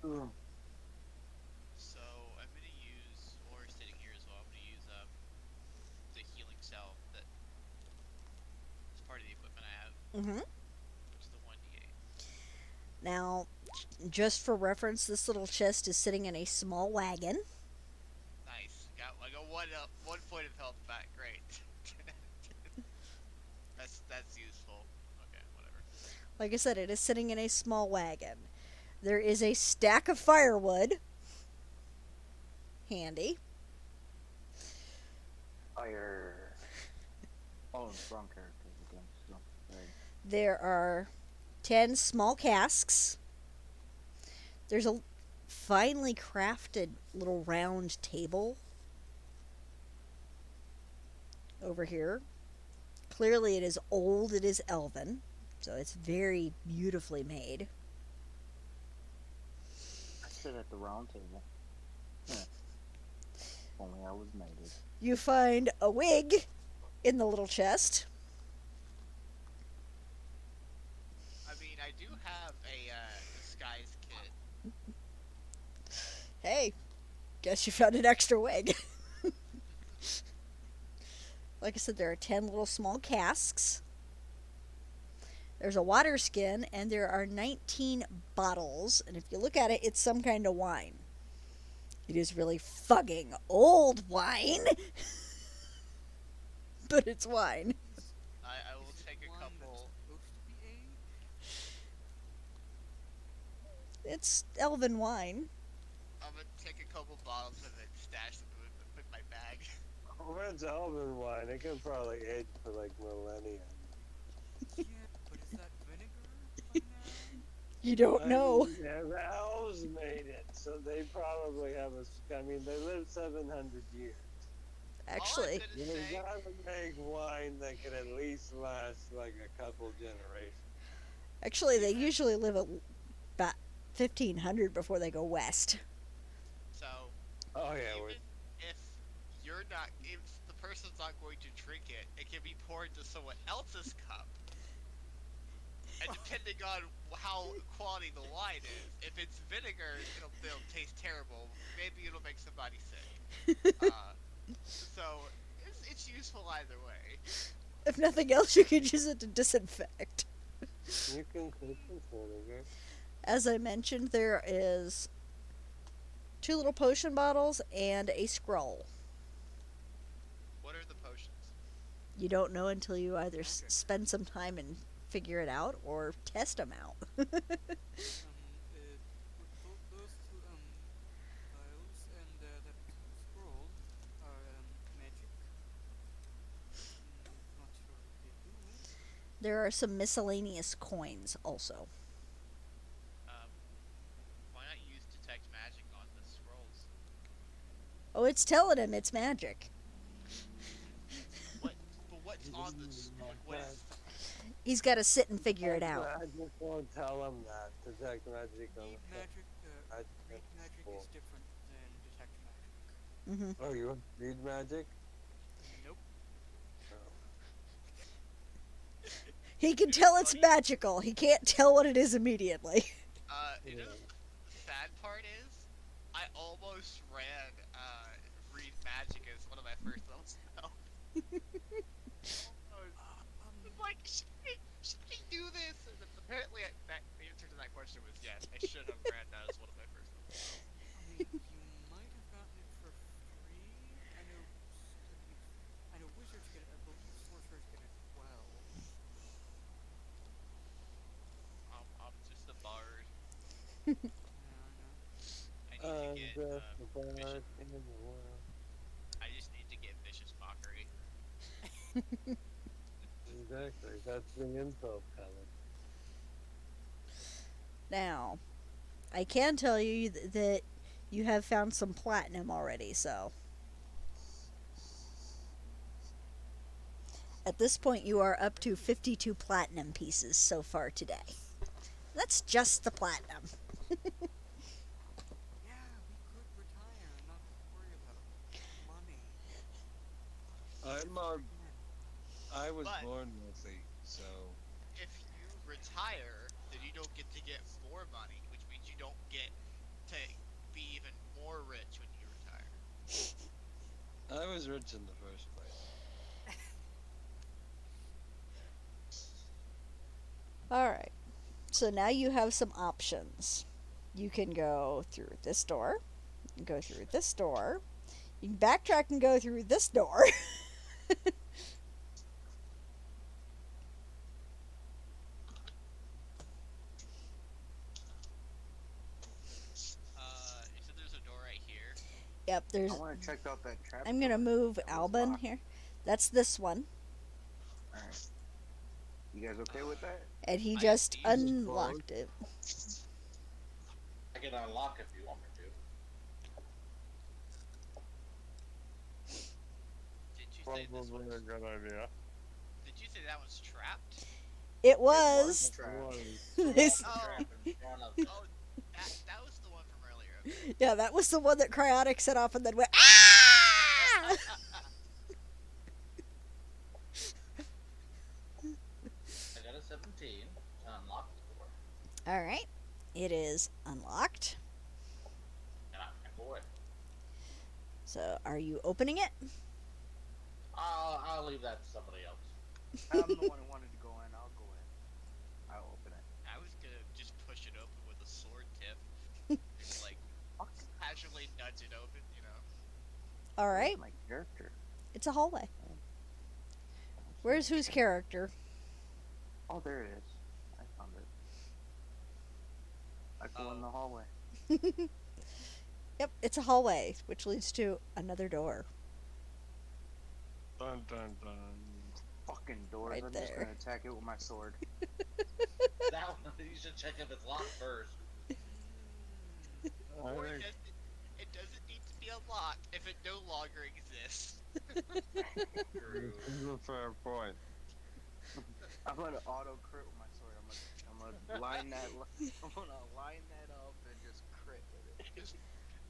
Ugh. so I'm gonna use, or sitting here as well, I'm gonna use the healing cell that is part of the equipment I have, Mm-hmm. which is the 1d8. Now, just for reference, this little chest is sitting in a small wagon. Nice. I got one point of health back. Great. that's useful. Okay, whatever. Like I said, it is sitting in a small wagon. There is a stack of firewood. Handy. Fire. Oh, wrong character again. So, sorry. There are 10 small casks. There's a finely crafted little round table over here. Clearly, it is old, it is elven, so it's very beautifully made. I sit at the round table. Yeah. Only I was mated. You find a wig in the little chest. I mean, I do have a disguise kit. Hey, guess you found an extra wig. Like I said, there are 10 little small casks. There's a water skin, and there are 19 bottles. And if you look at it, it's some kind of wine. It is really fucking old wine. But it's wine. I will take a One that's couple. supposed to be aged? It's elven wine. I'm gonna take a couple bottles of it, stash them with my bag. Oh, it's Elven wine. It can probably age for like millennia. Yeah, but is that vintage You don't know. Yeah, the elves made it, so they probably have I mean, they live 700 years. Actually, All I'm They gonna say, gotta make wine that can at least last like a couple generations. they usually live at about 1500 before they go west. so Oh yeah, even if if the person's not going to drink it, it can be poured into someone else's cup. And depending on how quality the wine is, if it's vinegar, it'll taste terrible. Maybe it'll make somebody sick. So it's useful either way. If nothing else, you could use it to disinfect. you can cook with vinegar. As I mentioned, there is 2 little potion bottles and a scroll. What are the potions? You don't know until you either Okay. spend some time and figure it out or test them out. Those two vials and that scroll are magic. Not sure what they do. There are some miscellaneous coins also. Why not use detect magic on the scrolls? Oh, it's telling him it's magic. But what's on what is He's got to sit and figure it out. I just won't tell them that. Detect magic on Read magic, magic. read magic Cool. is different than detect magic. Oh, you read magic? Nope. He can tell it's magical. He can't tell what it is immediately. You know, the sad part is, I almost ran read magic as one of my first level spells. I'm like, should I do this? And then apparently, the answer to that question was yes. I should have ran that as one of my first level spells. I mean, you might have gotten it for free. I know wizards get it. I believe sorcerers get it as well. I'm just a bard. Yeah, I know. I need to get the bard vicious, in the world. I just need to get vicious mockery. Exactly. That's the insult color. Now, I can tell you that you have found some platinum already, so. At this point, you are up to 52 platinum pieces so far today. That's just the platinum. Yeah, we could retire and not have to worry about money. I was But- born wealthy, so If you retire, then you don't get to get more money, which means you don't get to be even more rich when you retire. I was rich in the first place. Alright. So now you have some options. You can go through this door, you can go through this door, you can backtrack and go through this door. You said there's a door right here. Yep, there's. I want to check out that trap. I'm gonna door. move That was Alban locked. here. That's this one. Alright. You guys okay with that? And he I just see this unlocked it. I can unlock if you want me to. Did you say this Probably a one's, good idea. Did you say that one's trapped? It was. Trapped. This, Oh. Trap in front of Oh, that was the one from earlier. Okay. yeah, that was the one that Cryotic set off and then went, ah! I got a 17 to unlock the door. Alright. It is unlocked. And I can go in. So, are you opening it? I'll leave that to somebody else. I'm the one who wanted to go in. I'll go in. I'll open it. I was gonna just push it open with a sword tip. Just like Fuck. casually nudge it open, you know? Alright. My character. It's a hallway. Where's whose character? Oh, there it is. I found it. I go in Oh. the hallway. Yep, it's a hallway, which leads to another door. Dun dun dun. Fuck. fucking doors. Right I'm just there. gonna attack it with my sword. That one, you should check if it's locked first. I Or think it doesn't need to be unlocked if it no longer exists. True. this is a fair point. I'm gonna auto crit with my sword. I'm gonna line that. I'm gonna line that up and just crit with it.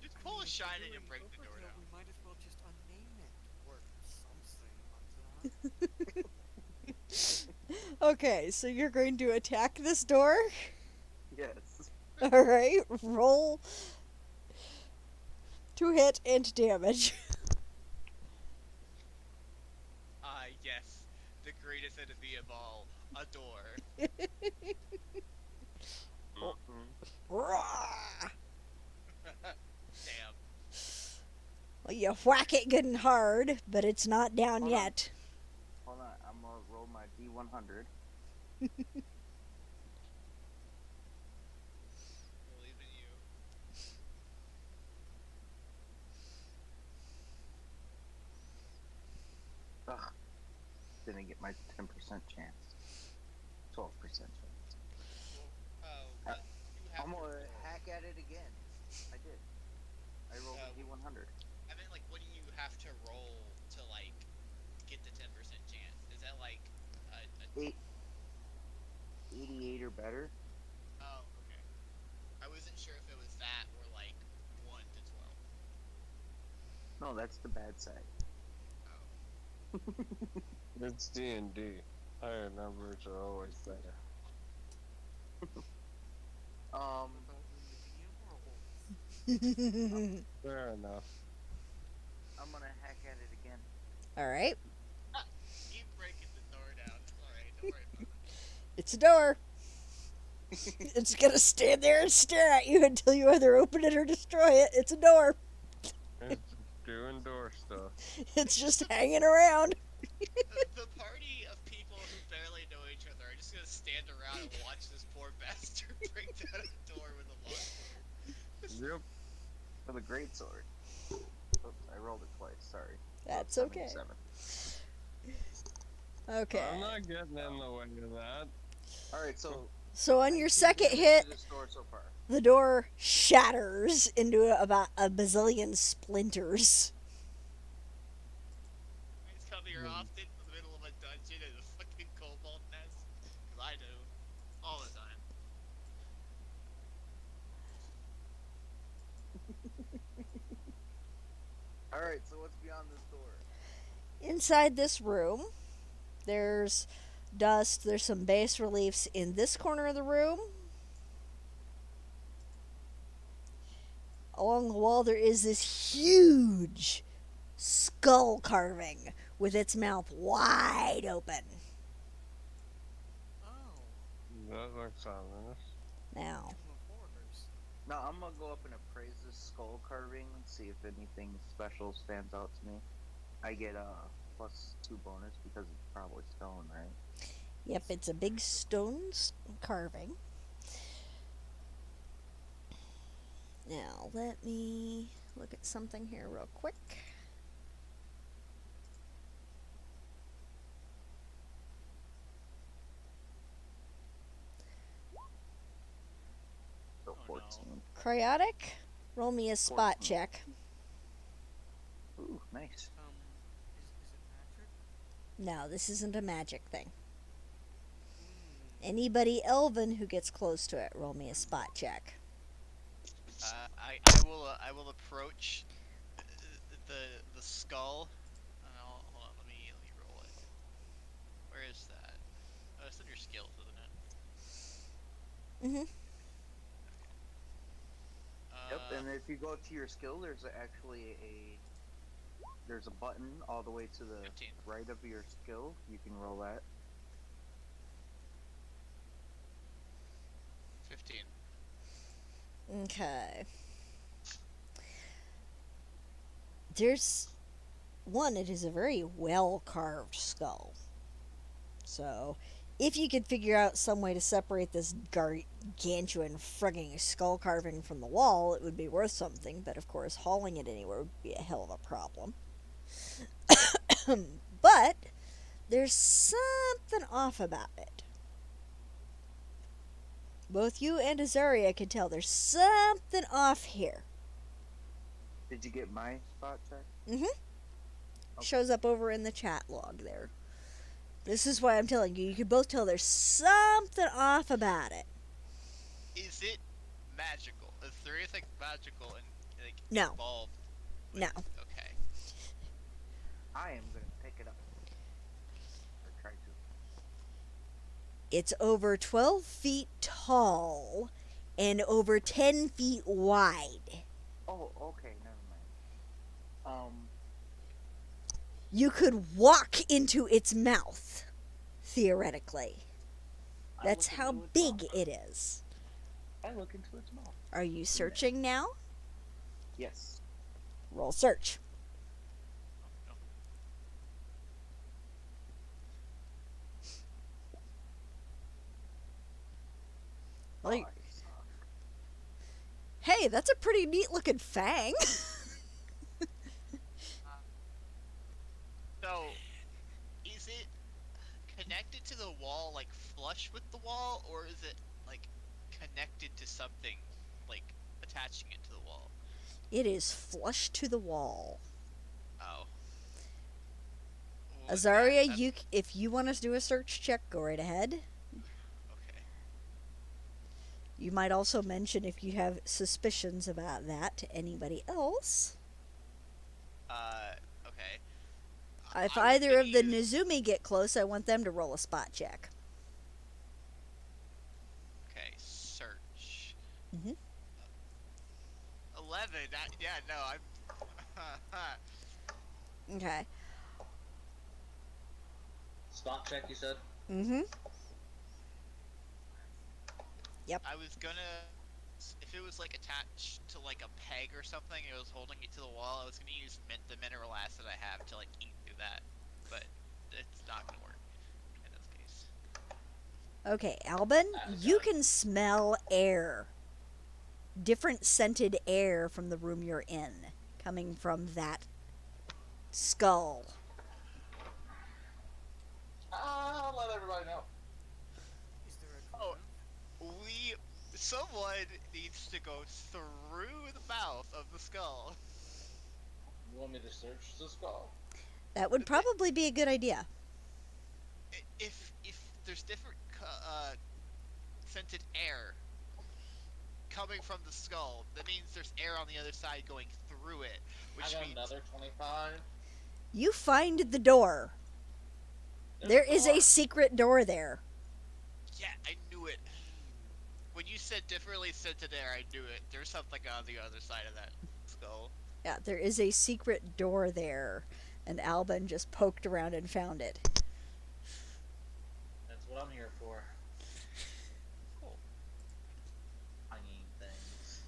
Just pull a shine and Considering break the door Overkill, down. We might as well just unname it or something like that. Okay, so you're going to attack this door? Yes. Alright, roll to hit and damage. Yes. The greatest enemy of all. A door. Rah! Damn. Well, you whack it good and hard, but it's not down Hold on. yet. Hold on. I'm gonna roll my D100. Believe in you. Ugh. Didn't get my 10% chance. 12% chance. Oh, but you have I'm to gonna roll. hack at it again. I did. I rolled a D100. I mean, like, what do you have to roll to, like, get the 10% chance? Is that, like, a 88 or better. Oh, okay. I wasn't sure if it was that or, like, 1 to 12. No, that's the bad side. Oh. It's D&D. Higher numbers are always better. Um, About when the DM rolls. Fair enough. I'm gonna hack at it again. Alright, Keep breaking the door down. It's alright, don't worry about it. it's a door. It's gonna stand there and stare at you until you either open it or destroy it. It's a door. It's doing door stuff. It's just hanging around. The party of people who barely know each other are just gonna stand around and watch this poor bastard break down a door with a long Yep. With a great sword. Oops, I rolled it twice. Sorry. That's okay. 77. Okay. I'm not getting in the way of that. All right, so So on your 19 second damage hit, to this door so far. the door shatters into about a bazillion splinters. Please come here often in the middle of a dungeon in a fucking cobalt nest. 'Cause I do. All the time. All right, so what's beyond this door? Inside this room, there's dust. There's some bas reliefs in this corner of the room. Along the wall, there is this huge skull carving with its mouth wide open. Oh, That looks ominous. Now, Tomb of Horrors. Now I'm gonna go up and appraise this skull carving and see if anything special stands out to me. I get a +2 bonus because it's probably stone, right? yep, it's a big stone carving. Now, let me look at something here real quick. So Oh, no. 14. Cryotic, roll me a spot 14. check. Ooh, nice. Is it magic? No, this isn't a magic thing. Hmm. Anybody elven who gets close to it, roll me a spot check. I will approach the skull. Hold on, let me roll it. Where is that? Oh, it's under skills, isn't it? Mm-hmm. Yep, and if you go to your skill, there's there's a button all the way to the 15. right of your skill. You can roll that. 15. Okay. There's one, it is a very well carved skull. So, if you could figure out some way to separate this gargantuan frigging skull carving from the wall, it would be worth something, but of course, hauling it anywhere would be a hell of a problem. But There's something off about it. Both you and Azaria can tell there's something off here. Did you get my spot check? Mm-hmm. Okay. Shows up over in the chat log there. This is why I'm telling you. You can both tell there's something off about it. Is it magical? Is there anything magical and like No. involved? No. Okay. I am gonna pick it up. Or try to. It's over 12 feet tall and over 10 feet wide. Oh, okay, never mind. You could walk into its mouth, theoretically. I That's look how into its big mouth. it is. I look into its mouth. Are you searching now? Yes. Roll search. Oh, Like, I suck. hey, that's a pretty neat looking fang. So, is it connected to the wall, like flush with the wall, or is it like connected to something, like attaching it to the wall? It is flush to the wall. Oh. Azaria, if you want us to do a search check, go right ahead. Okay. You might also mention if you have suspicions about that to anybody else. Okay. If I was either of the gonna use- Nizumi get close, I want them to roll a spot check. Okay, search. Mhm. 11. Yeah, no, I'm. Okay. Spot check, you said? Mm-hmm. I was gonna. If it was like attached to like a peg or something, it was holding it to the wall. I was gonna use the mineral acid I have to like eat through that, but it's not gonna work in this case. Okay, Albin, you can smell air. Different scented air from the room you're in, coming from that skull. I'll let everybody know. Is there a Oh. code? Someone needs to go through the mouth of the skull. You want me to search the skull? That would probably be a good idea. If there's different scented air coming from the skull, that means there's air on the other side going through it, I which got means another 25. You find the door. There is a door. secret door there. yeah, I knew it. When you said differently scented air, I knew it. There's something on the other side of that skull. Yeah, there is a secret door there. And Albin just poked around and found it. That's what I'm here for. Cool. Finding things.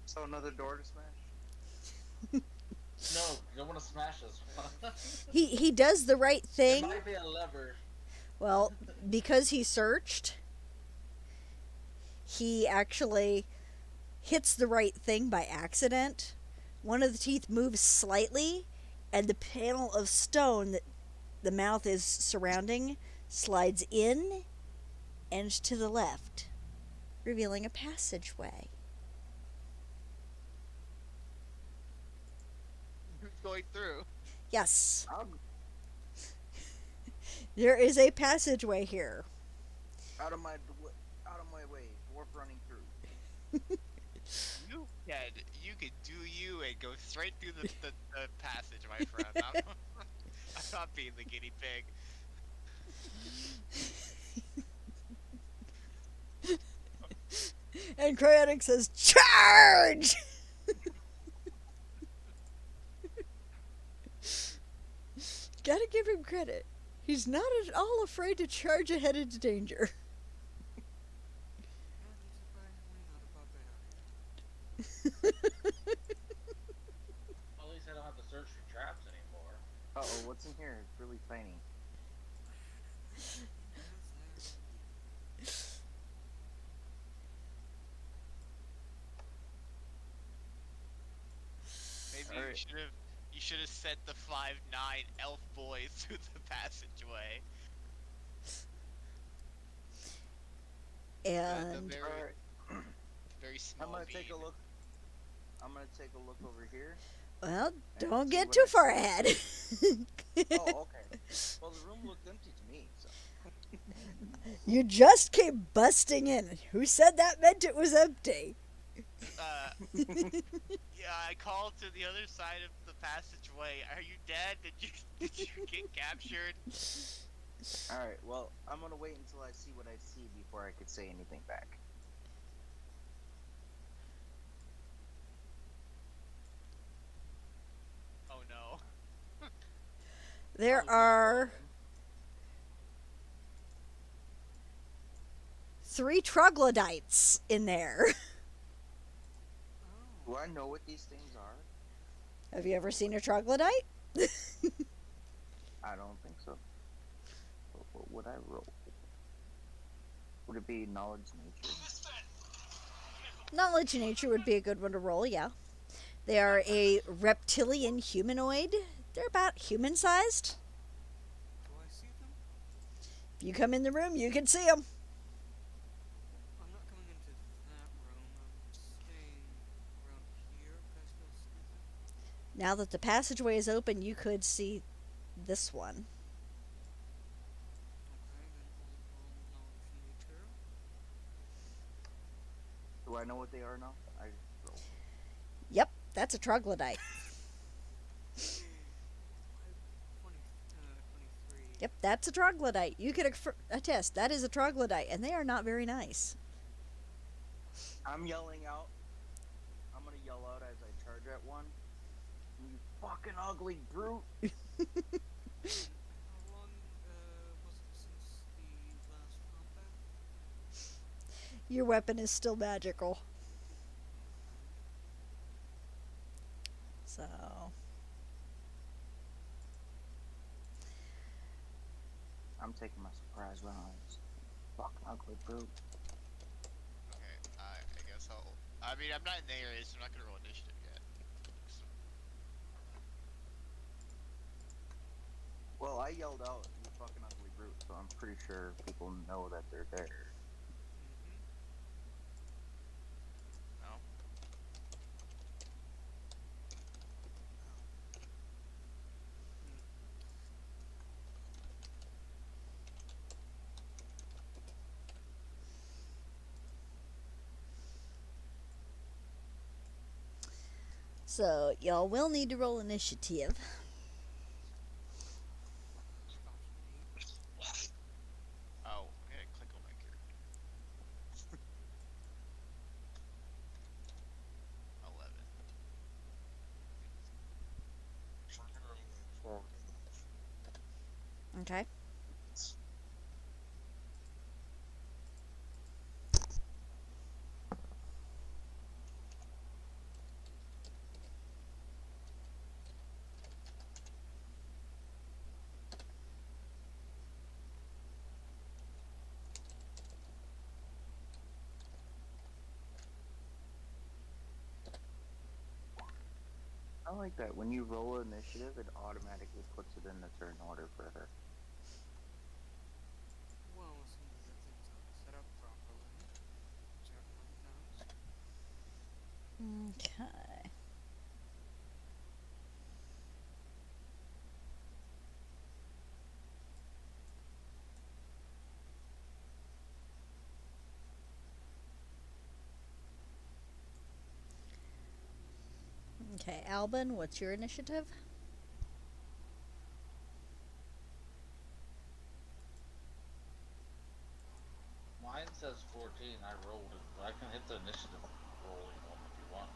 So another door to smash? No, you don't want to smash this one. He does the right There thing. might be a lever. Well, because he searched, he actually hits the right thing by accident. One of the teeth moves slightly, and the panel of stone that the mouth is surrounding slides in and to the left, revealing a passageway. Who's going through? Yes, I'll there is a passageway here. out of my way. Dwarf running through. You could do you and go straight through the passage, my friend. I'm not being the guinea pig. And Cryonic says, "Charge!" Gotta give him credit. He's not at all afraid to charge ahead into danger. And he's surprisingly not a barbarian. At least I don't have to search for traps anymore. Uh-oh, what's in here? It's really tiny. Maybe Alright. you should have You should have sent the 5'9" elf boy through the passageway. The And very, Alright, very small I'm gonna bean. take a look. I'm gonna take a look over here. well, and don't see get what too I far see. ahead. Oh, okay. Well, the room looked empty to me, so. You just came busting in. Who said that meant it was empty? Yeah, I called to the other side of the passageway. Are you dead? Did you get captured? Alright, well, I'm gonna wait until I see what I see before I could say anything back. Oh no. There How's that are going? 3 troglodytes in there. Oh. Do I know what these things are? Have you ever seen a troglodyte? I don't think so. What would I roll? Would it be knowledge nature? Knowledge nature would be a good one to roll, yeah. They are a reptilian humanoid. They're about human sized. Do I see them? If you come in the room, you can see them. I'm not coming into that room. I'm staying around here. Can I still see them? Now that the passageway is open, you could see this one. Okay, then I'll roll knowledge nature. Do I know what they are now? I roll. Yep, that's a troglodyte. 23. Yep, that's a troglodyte. You can attest that is a troglodyte, and they are not very nice. I'm yelling out. I'm gonna yell out as I charge at one. You fucking ugly brute! And how long was it since the last combat? Your weapon is still magical. So, I'm taking my surprise rounds. Fucking ugly brute. Okay, I guess I'll. I mean, I'm not in the area, so I'm not gonna roll initiative yet. So, Well, I yelled out, you fucking ugly brute, so I'm pretty sure people know that they're there. Mm-hmm. no. so y'all will need to roll initiative. Oh, I gotta click on my character. 11. Okay. I like that. When you roll initiative, it automatically puts it in the turn order for her. Well, assuming that things are set up properly. Certainly does. Okay. Okay, Albin, what's your initiative? Mine says 14. I rolled it, but I can hit the initiative rolling one if you want.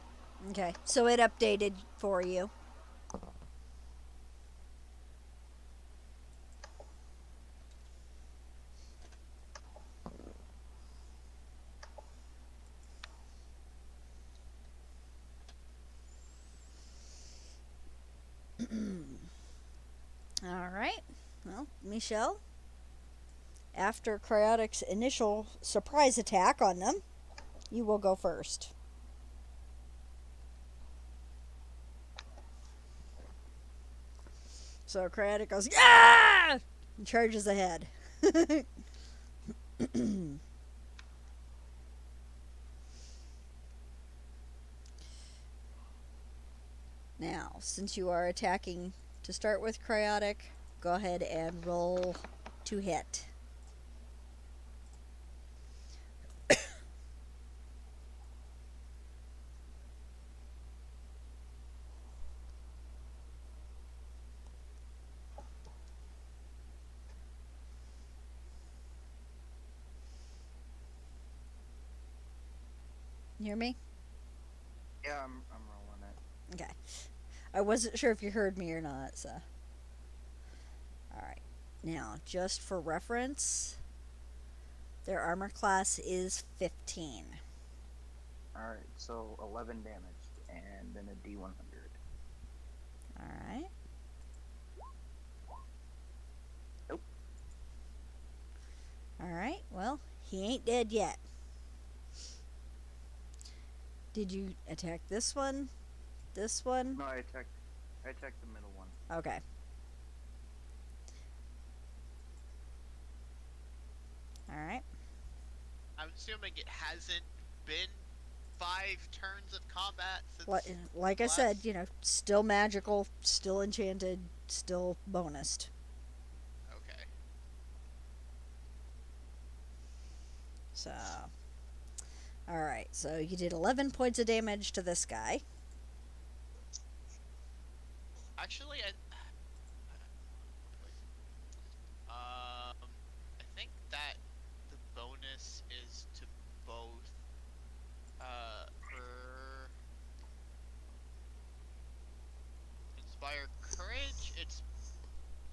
Okay, so it updated for you. All right. Well, Michelle, after Cryotic's initial surprise attack on them, you will go first. So Cryotic goes, yeah! And charges ahead. Now, since you are attacking to start with Cryotic, go ahead and roll to hit. You hear me? Yeah, I'm rolling it. Okay. I wasn't sure if you heard me or not, so. Alright. Now, just for reference, their armor class is 15. Alright, so 11 damage, and then a D100. Alright. Nope. Alright, well, he ain't dead yet. Did you attack this one? This one? No, I attacked the middle one. Okay. Alright. I'm assuming it hasn't been 5 turns of combat since. Like I said, you know, still magical, still enchanted, still bonused. Okay. So. Alright, so you did 11 points of damage to this guy. Actually, I think that the bonus is to both. For Inspire Courage, it's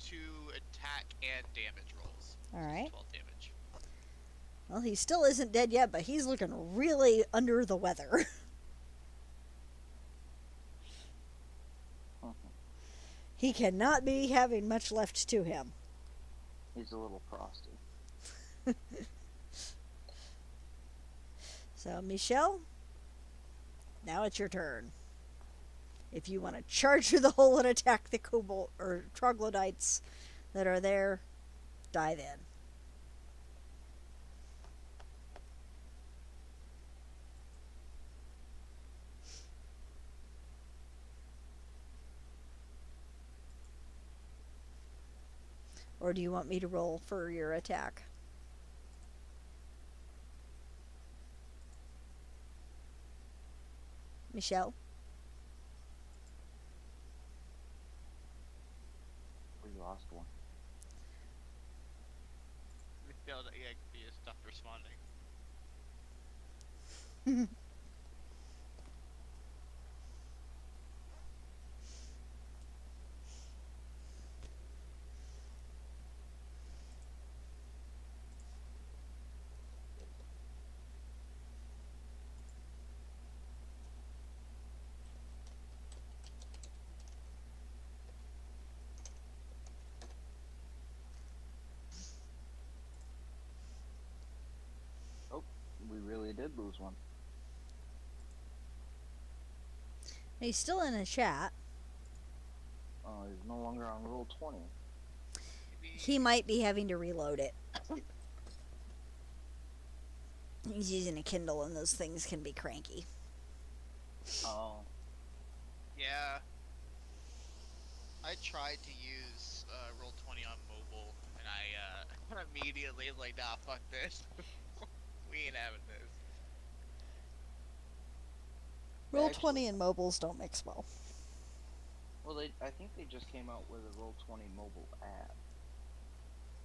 to attack and damage rolls. Alright. 12 damage. Well, he still isn't dead yet, but he's looking really under the weather. He cannot be having much left to him. He's a little frosty. So, Michelle, now it's your turn. If you want to charge through the hole and attack the kobold or troglodytes that are there, dive in. Or do you want me to roll for your attack? Michelle? We lost one. We failed. Yeah, he stopped responding. Oh, we really did lose one. He's still in a chat. Oh, he's no longer on roll 20. Maybe. He might be having to reload it. He's using a Kindle and those things can be cranky. Oh. Yeah. I tried to use Roll20 on mobile, and I immediately was like, nah, fuck this. We ain't having this. Roll Actually- 20 and mobiles don't mix well. Well, I think they just came out with a roll 20 mobile app.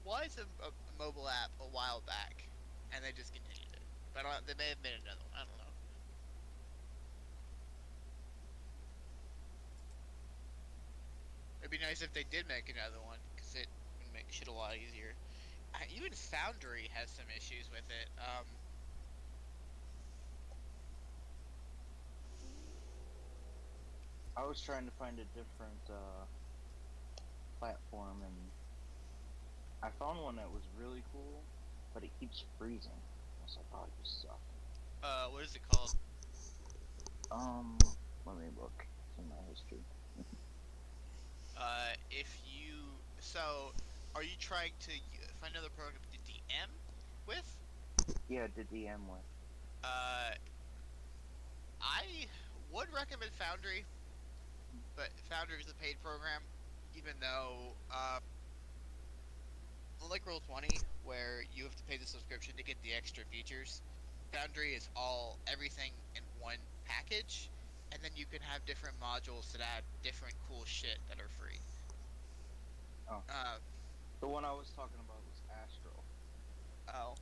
Was a mobile app a while back, and they discontinued it. But they may have made another one. I don't know. It'd be nice if they did make another one, because it would make shit a lot easier. Even Foundry has some issues with it. I was trying to find a different platform, and I found one that was really cool, but it keeps freezing. I was like, oh, you suck. What is it called? Let me look. It's in my history. If you So, are you trying to find another program to DM with? Yeah, to DM with. Uh, I would recommend Foundry, but Foundry is a paid program, even though, unlike Roll20, where you have to pay the subscription to get the extra features, Foundry is everything in one package, and then you can have different modules that add different cool shit that are free. Oh. The one I was talking about was Astro. Oh.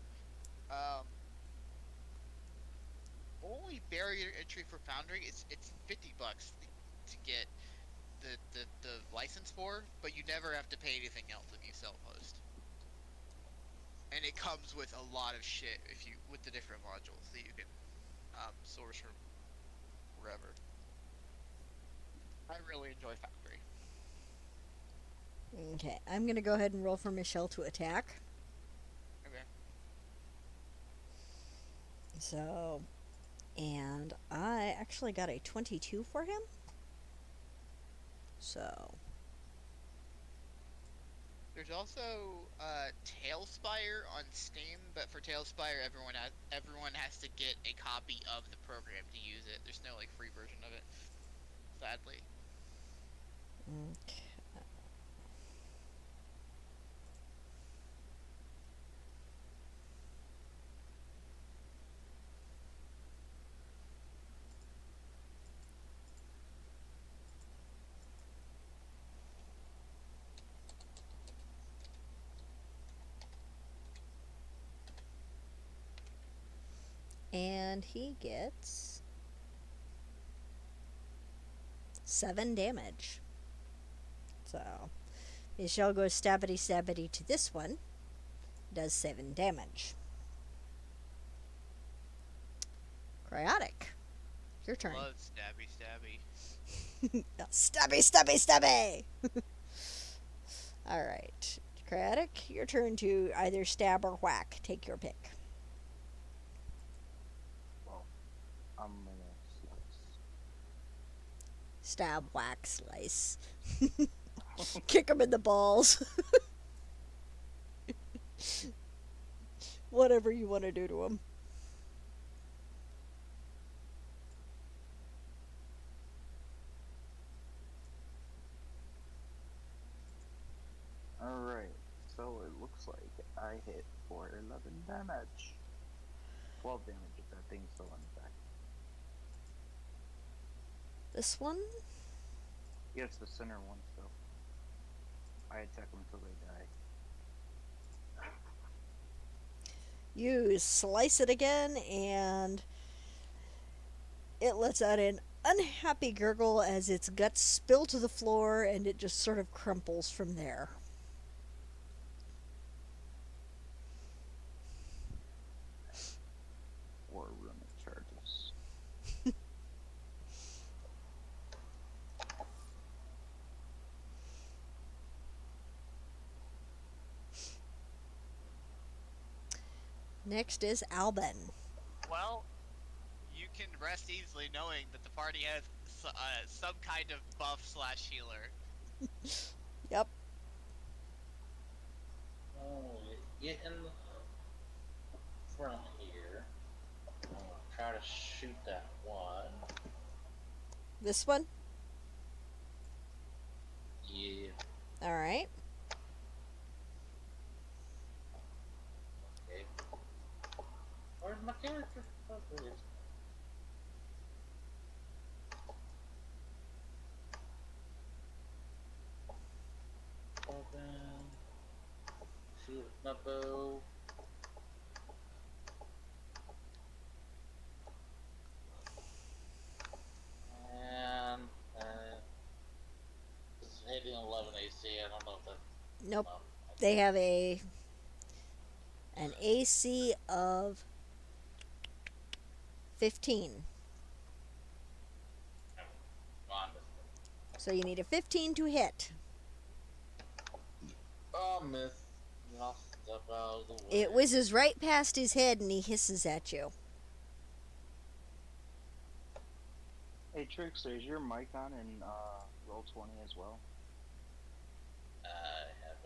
Only barrier entry for Foundry is it's $50 to get the license for, but you never have to pay anything else if you self-host. And it comes with a lot of shit with the different modules that you can source from wherever. I really enjoy Foundry. Okay, I'm gonna go ahead and roll for Michelle to attack. Okay. So, and I actually got a 22 for him. So, There's also Tailspire on Steam, but for Tailspire, everyone has to get a copy of the program to use it. There's no like free version of it, sadly. okay. And he gets 7 damage. So, Michelle goes stabbity stabbity to this one. Does 7 damage. Cryotic. Your turn. Love stabby stabby. Stabby, stabby, stabby! Alright. Cryotic, your turn to either stab or whack. Take your pick. Well, I'm gonna slice. Stab, whack, slice. Kick him in the balls. Whatever you want to do to him. Alright, so it looks like I hit for 11 damage. 12 damage if that thing's still on the back. This one? Yes, the center one still. I attack them until they die. You slice it again, and it lets out an unhappy gurgle as its guts spill to the floor, and it just sort of crumples from there. Or runic charges. Next is Alban. Well, you can rest easily knowing that the party has some kind of buff/healer. Yep. Oh, get in the front here. I'm gonna try to shoot that one. This one? Yeah. Alright. Okay. Where's my character? Oh, there it is. Open. Shoot my bow. And this is hitting 11 AC. I don't know if that. Nope. They have an AC of 15. So you need a 15 to hit. Oh, miss. I'll step out of the way. It whizzes right past his head and he hisses at you. Hey Trickster, is your mic on in Roll20 as well? I have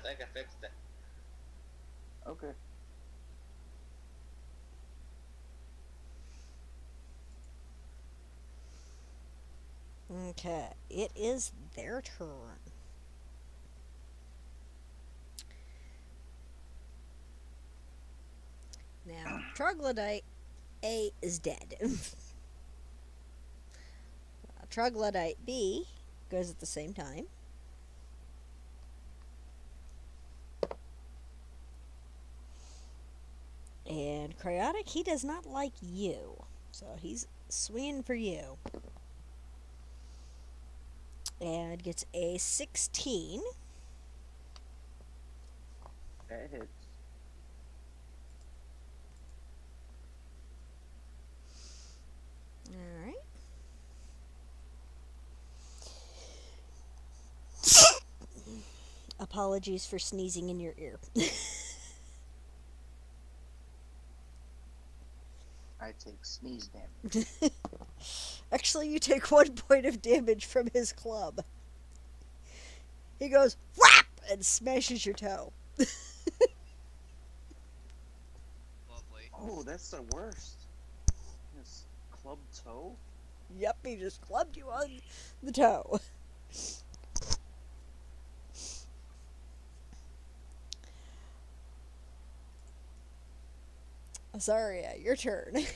think I fixed it. Okay. Okay, it is their turn. Now, Troglodyte A is dead. Troglodyte B goes at the same time. And Cryotic, he does not like you. So he's swinging for you. And gets a 16. That hits. Alright. Apologies for sneezing in your ear. I take sneeze damage. Actually, you take 1 point of damage from his club. He goes, whap! And smashes your toe. Lovely. Oh, that's the worst. This club toe? Yep, he just clubbed you on the toe. Azaria, your turn.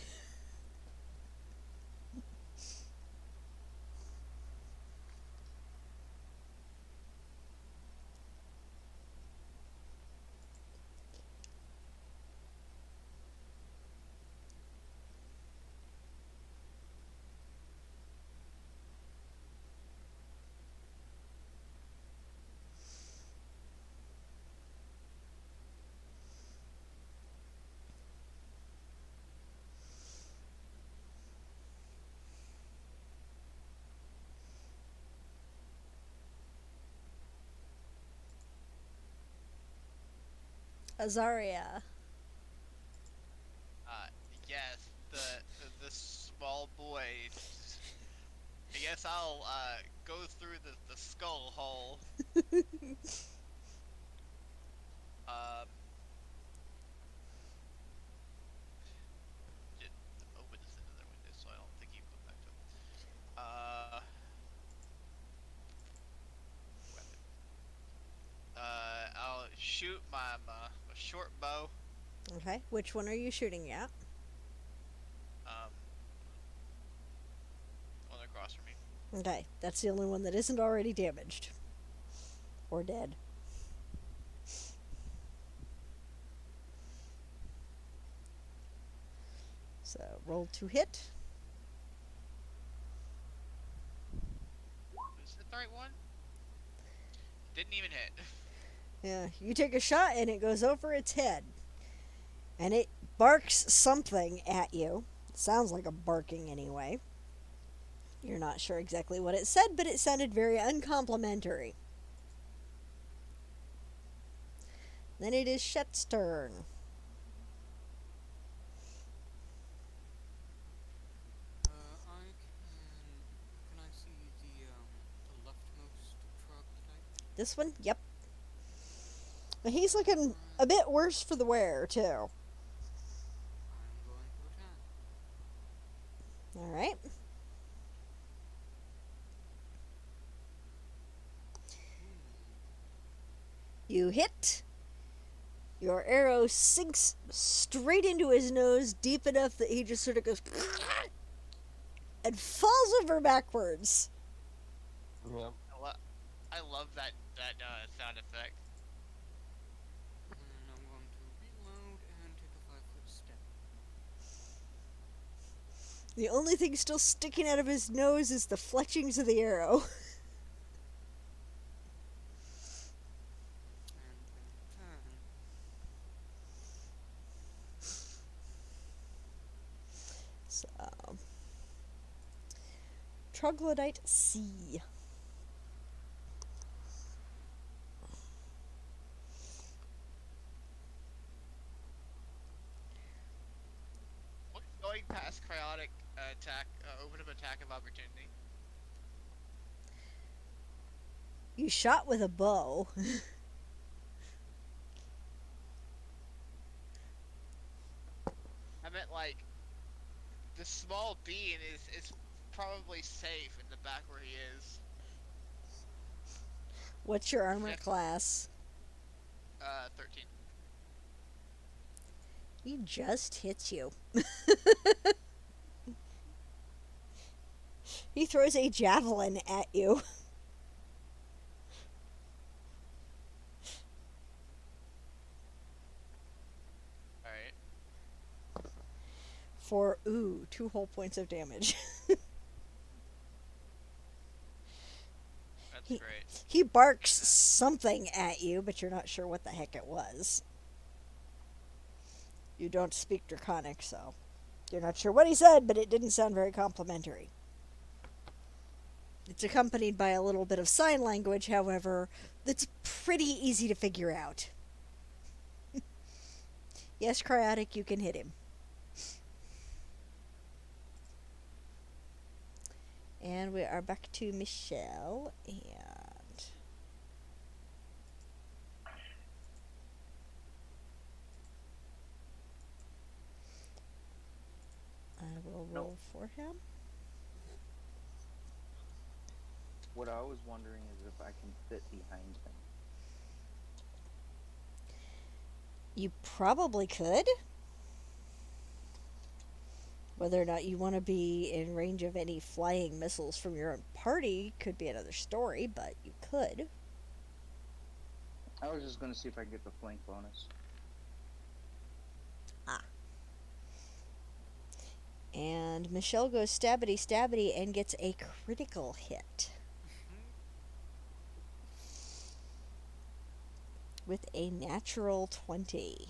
Azaria. Yes, the small boy. I guess I'll go through the skull hole. Um. Just open this another window so I don't think he put back to him. Weapon. I'll shoot my short bow. Okay, which one are you shooting at? One across from me. Okay, that's the only one that isn't already damaged. Or dead. So, roll to hit. Is it the right one? Didn't even hit. Yeah, you take a shot and it goes over its head. And it barks something at you. Sounds like a barking anyway. You're not sure exactly what it said, but it sounded very uncomplimentary. Then it is Shet's turn. Can I see the leftmost troglodyte? This one? Yep. But he's looking a bit worse for the wear, too. I'm going to attack. Alright. You hit. Your arrow sinks straight into his nose, deep enough that he just sort of goes and falls over backwards. Yep. I love that sound effect. And I'm going to reload and take a 5-foot step. The only thing still sticking out of his nose is the fletchings of the arrow. And then turn. So, Troglodyte C. Going past cryotic attack, open up attack of opportunity. You shot with a bow. meant like the small bean is probably safe in the back where he is. What's your armor That's class? 13. He just hits you. He throws a javelin at you. All right. For, 2 whole points of damage. That's He- great. He barks something at you, but you're not sure what the heck it was. You don't speak Draconic, so you're not sure what he said, but it didn't sound very complimentary. It's accompanied by a little bit of sign language, however, that's pretty easy to figure out. Yes, Cryotic, you can hit him. And we are back to Michelle, and I will roll for him. What I was wondering is if I can fit behind him. You probably could. Whether or not you want to be in range of any flying missiles from your own party could be another story, but you could. I was just gonna see if I could get the flank bonus. And Michelle goes stabbity stabbity and gets a critical hit. With a natural 20.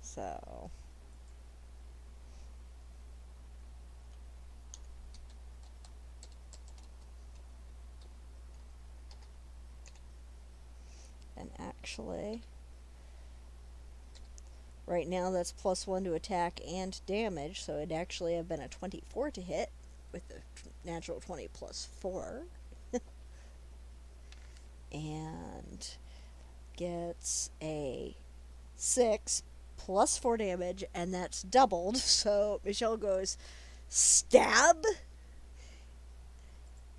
So. And actually, right now that's +1 to attack and damage, so it'd actually have been a 24 to hit with the natural 20 plus 4. And gets a 6 plus 4 damage, and that's doubled. So Michelle goes stab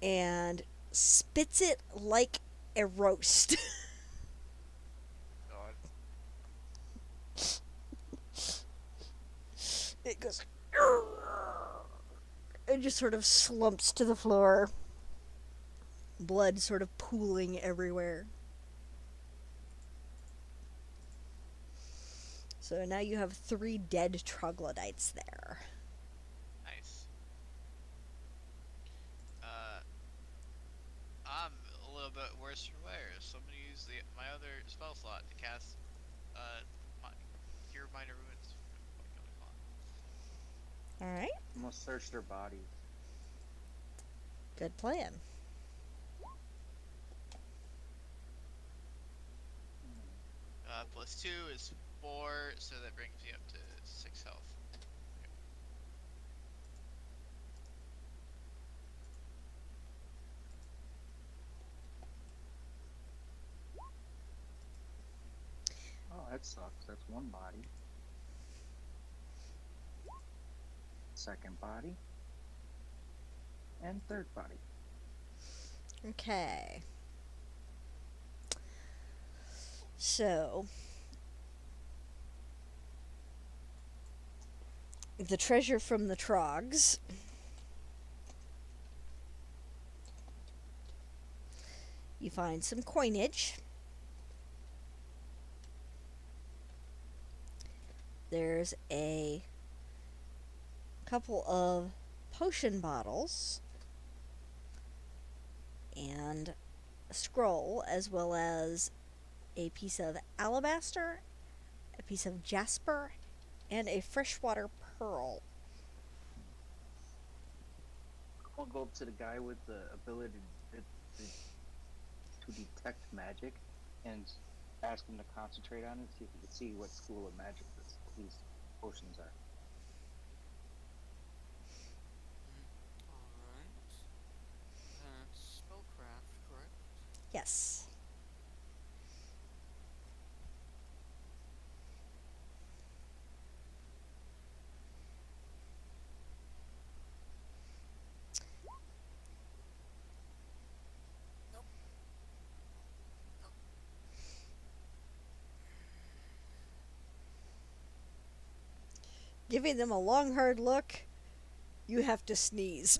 and spits it like a roast. God. It goes and just sort of slumps to the floor. Blood sort of pooling everywhere. So now you have 3 dead troglodytes there. Nice. I'm a little bit worse for wear. Somebody use my other spell slot to cast my Cure Minor Ruins. Alright, I'm gonna search their bodies. good plan. +2 is 4, so that brings me up to 6 health. Oh, that sucks. That's one body. Second body. And third body. Okay. So, the treasure from the Trogs. You find some coinage. There's a couple of potion bottles and a scroll, as well as a piece of alabaster, a piece of jasper, and a freshwater pearl. I'll go up to the guy with the ability to detect magic and ask him to concentrate on it, see if he can see what school of magic these potions are. Alright. That's spellcraft, correct? Yes. Giving them a long, hard look, you have to sneeze.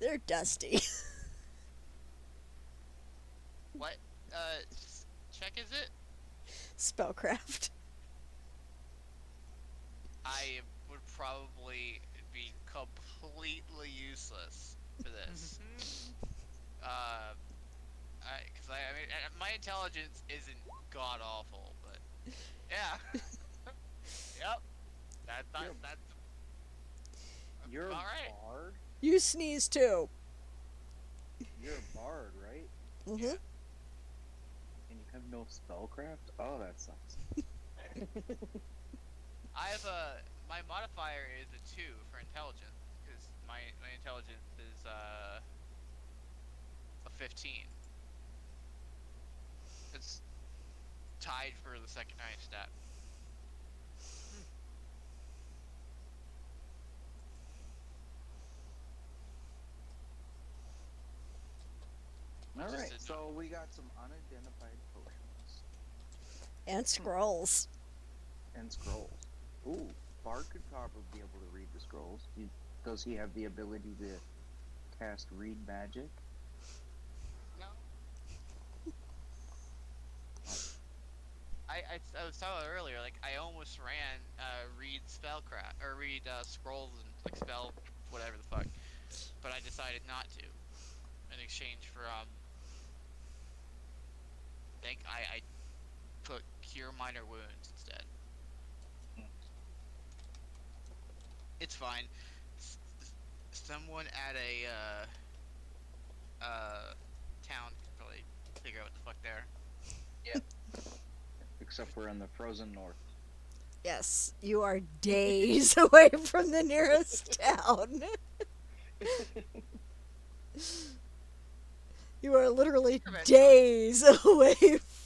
They're dusty. What? Check is it? Spellcraft. I would probably be completely useless for this. Because I mean, my intelligence isn't god awful, but yeah. Yep. That's You're all a right. bard? You sneeze too. You're a bard, right? Mm-hmm. And you have no spellcraft? Oh, that sucks. I have my modifier is a 2 for intelligence because my intelligence is a 15. It's tied for the second highest stat. Alright, Just a- so we got some unidentified potions. And scrolls. And scrolls. Ooh, Bard could probably be able to read the scrolls. Does he have the ability to cast Read Magic? No. I was telling you earlier, like I almost ran read spellcraft or read scrolls and like spell whatever the fuck, but I decided not to in exchange for I think I put cure minor wounds instead. It's fine. Someone at a town can probably figure out what the fuck they're. Except we're in the frozen north. Yes, you are days away from the nearest town. You are literally days away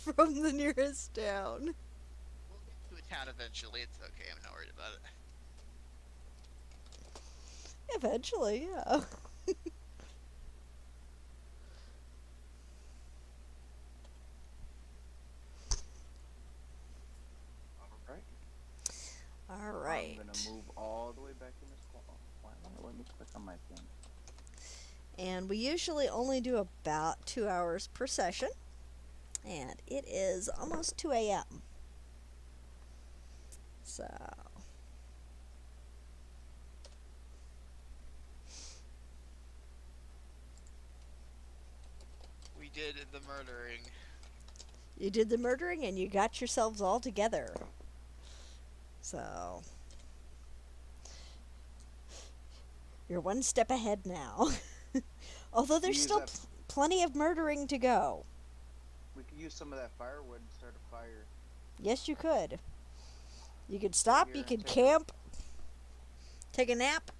from the nearest town. We'll get to a town eventually. It's okay. I'm not worried about it. Eventually, yeah. Alright. Alright. I'm gonna move all the way back in this corner. Why won't it let me click on my thing? And we usually only do about 2 hours per session. And it is almost 2 a.m. So, We did the murdering. you did the murdering and you got yourselves all together. So, you're one step ahead now. Although there's Use still that- plenty of murdering to go. We could use some of that firewood and start a fire. Yes, you could. You could stop, Here, you could take a- camp, take a nap.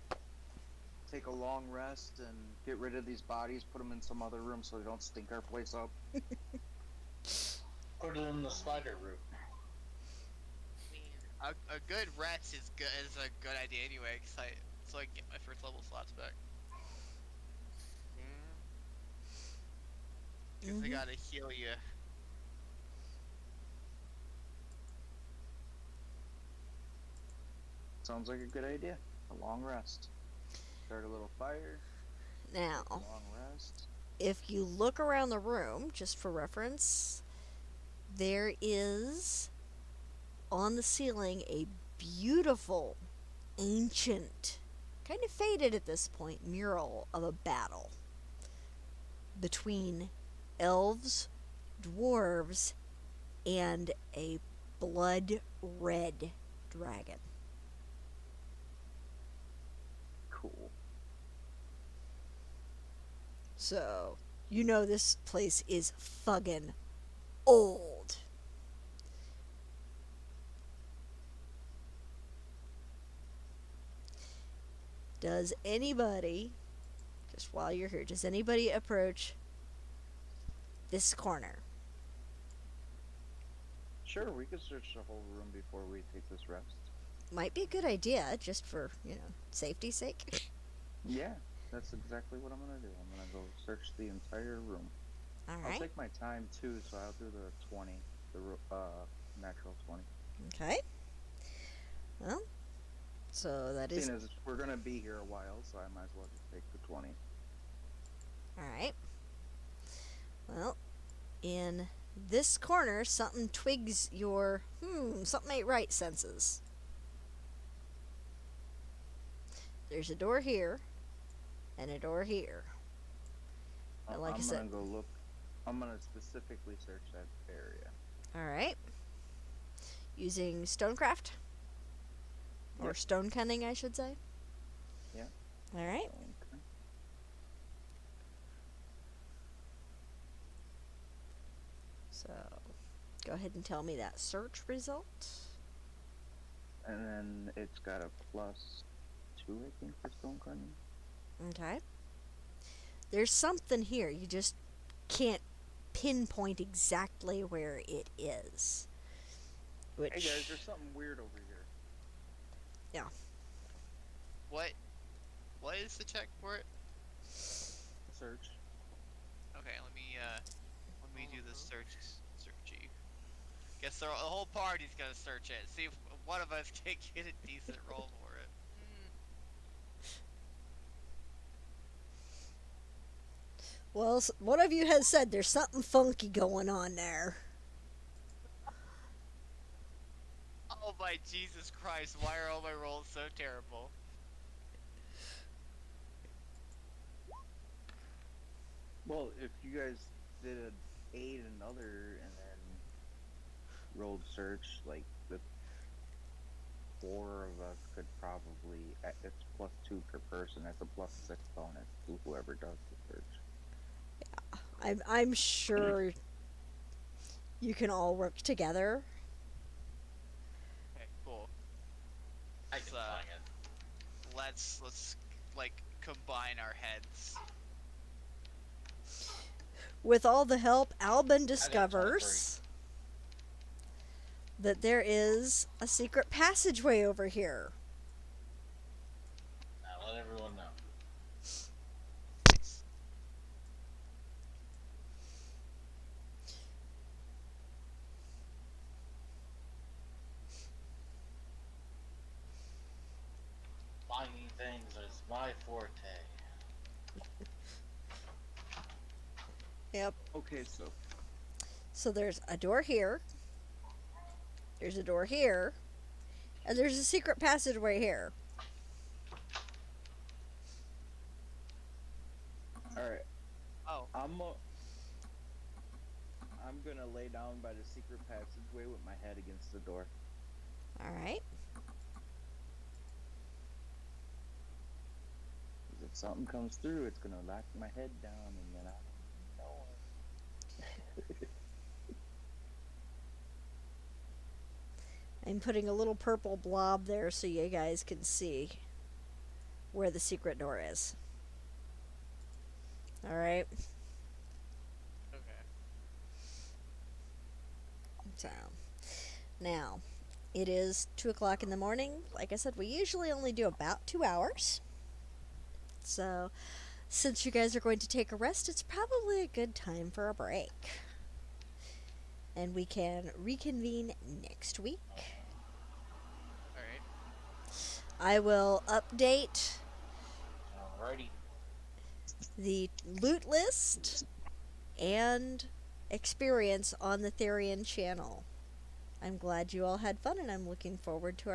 Take a long rest and get rid of these bodies, put them in some other room so they don't stink our place up. Put it in the spider room. A good rest is a good idea anyway, so I can get my first level slots back. Because they Mhm. gotta heal you. Sounds like a good idea. A long rest. Start a little fire, Now, long rest. if you look around the room, just for reference, there is on the ceiling a beautiful, ancient, kind of faded at this point, mural of a battle between elves, dwarves, and a blood red dragon. Cool. So, you know this place is fucking old. Does anybody, just while you're here, does anybody approach this corner? Sure, we could search the whole room before we take this rest. Might be a good idea, just for, safety's sake. Yeah, that's exactly what I'm gonna do. I'm gonna go search the entire room. I'll Alright. take my time too, so I'll do the 20, the natural 20. Okay. Well, so that is Seeing as we're gonna be here a while, so I might as well just take the 20. all right. Well, in this corner, something twigs your something ain't right senses. There's a door here, and a door here. And like I I'm said, gonna go look. I'm gonna specifically search that area. all right. Using stonecraft or Yep. stone cunning, I should say. Yeah. All right. Okay. So, go ahead and tell me that search result. And then it's got a +2, I think, for stone cutting. Okay. There's something here. You just can't pinpoint exactly where it is. Which, Hey guys, there's something weird over here. What is the check for it? Search. Okay, let me do the searchy. Guess the whole party's gonna search it. See if one of us can get a decent roll for it. well, one of you has said there's something funky going on there. Oh my Jesus Christ! Why are all my rolls so terrible? Well, if you guys did an 8 another and then rolled search, like the 4 of us could probably. It's +2 per person. That's a +6 bonus to whoever does the search. I'm sure you can all work together. Okay, cool. I can So- find it. Let's like combine our heads. With all the help, Albin I discovers that there is a secret passageway over here. Now let everyone know. Nice. Finding things is my forte. Yep. Okay, So there's a door here. There's a door here. And there's a secret passageway here. alright. Oh, I'm gonna lay down by the secret passageway with my head against the door. Alright. 'Cause if something comes through, it's gonna knock my head down, and then I don't know it. I'm putting a little purple blob there so you guys can see where the secret door is. Alright. okay. So, now, it is 2 o'clock in the morning. Like I said, we usually only do about 2 hours. So, since you guys are going to take a rest, it's probably a good time for a break. And we can reconvene next week. Alright. I will update Alrighty. the loot list and experience on the Therian channel. I'm glad you all had fun, and I'm looking forward to our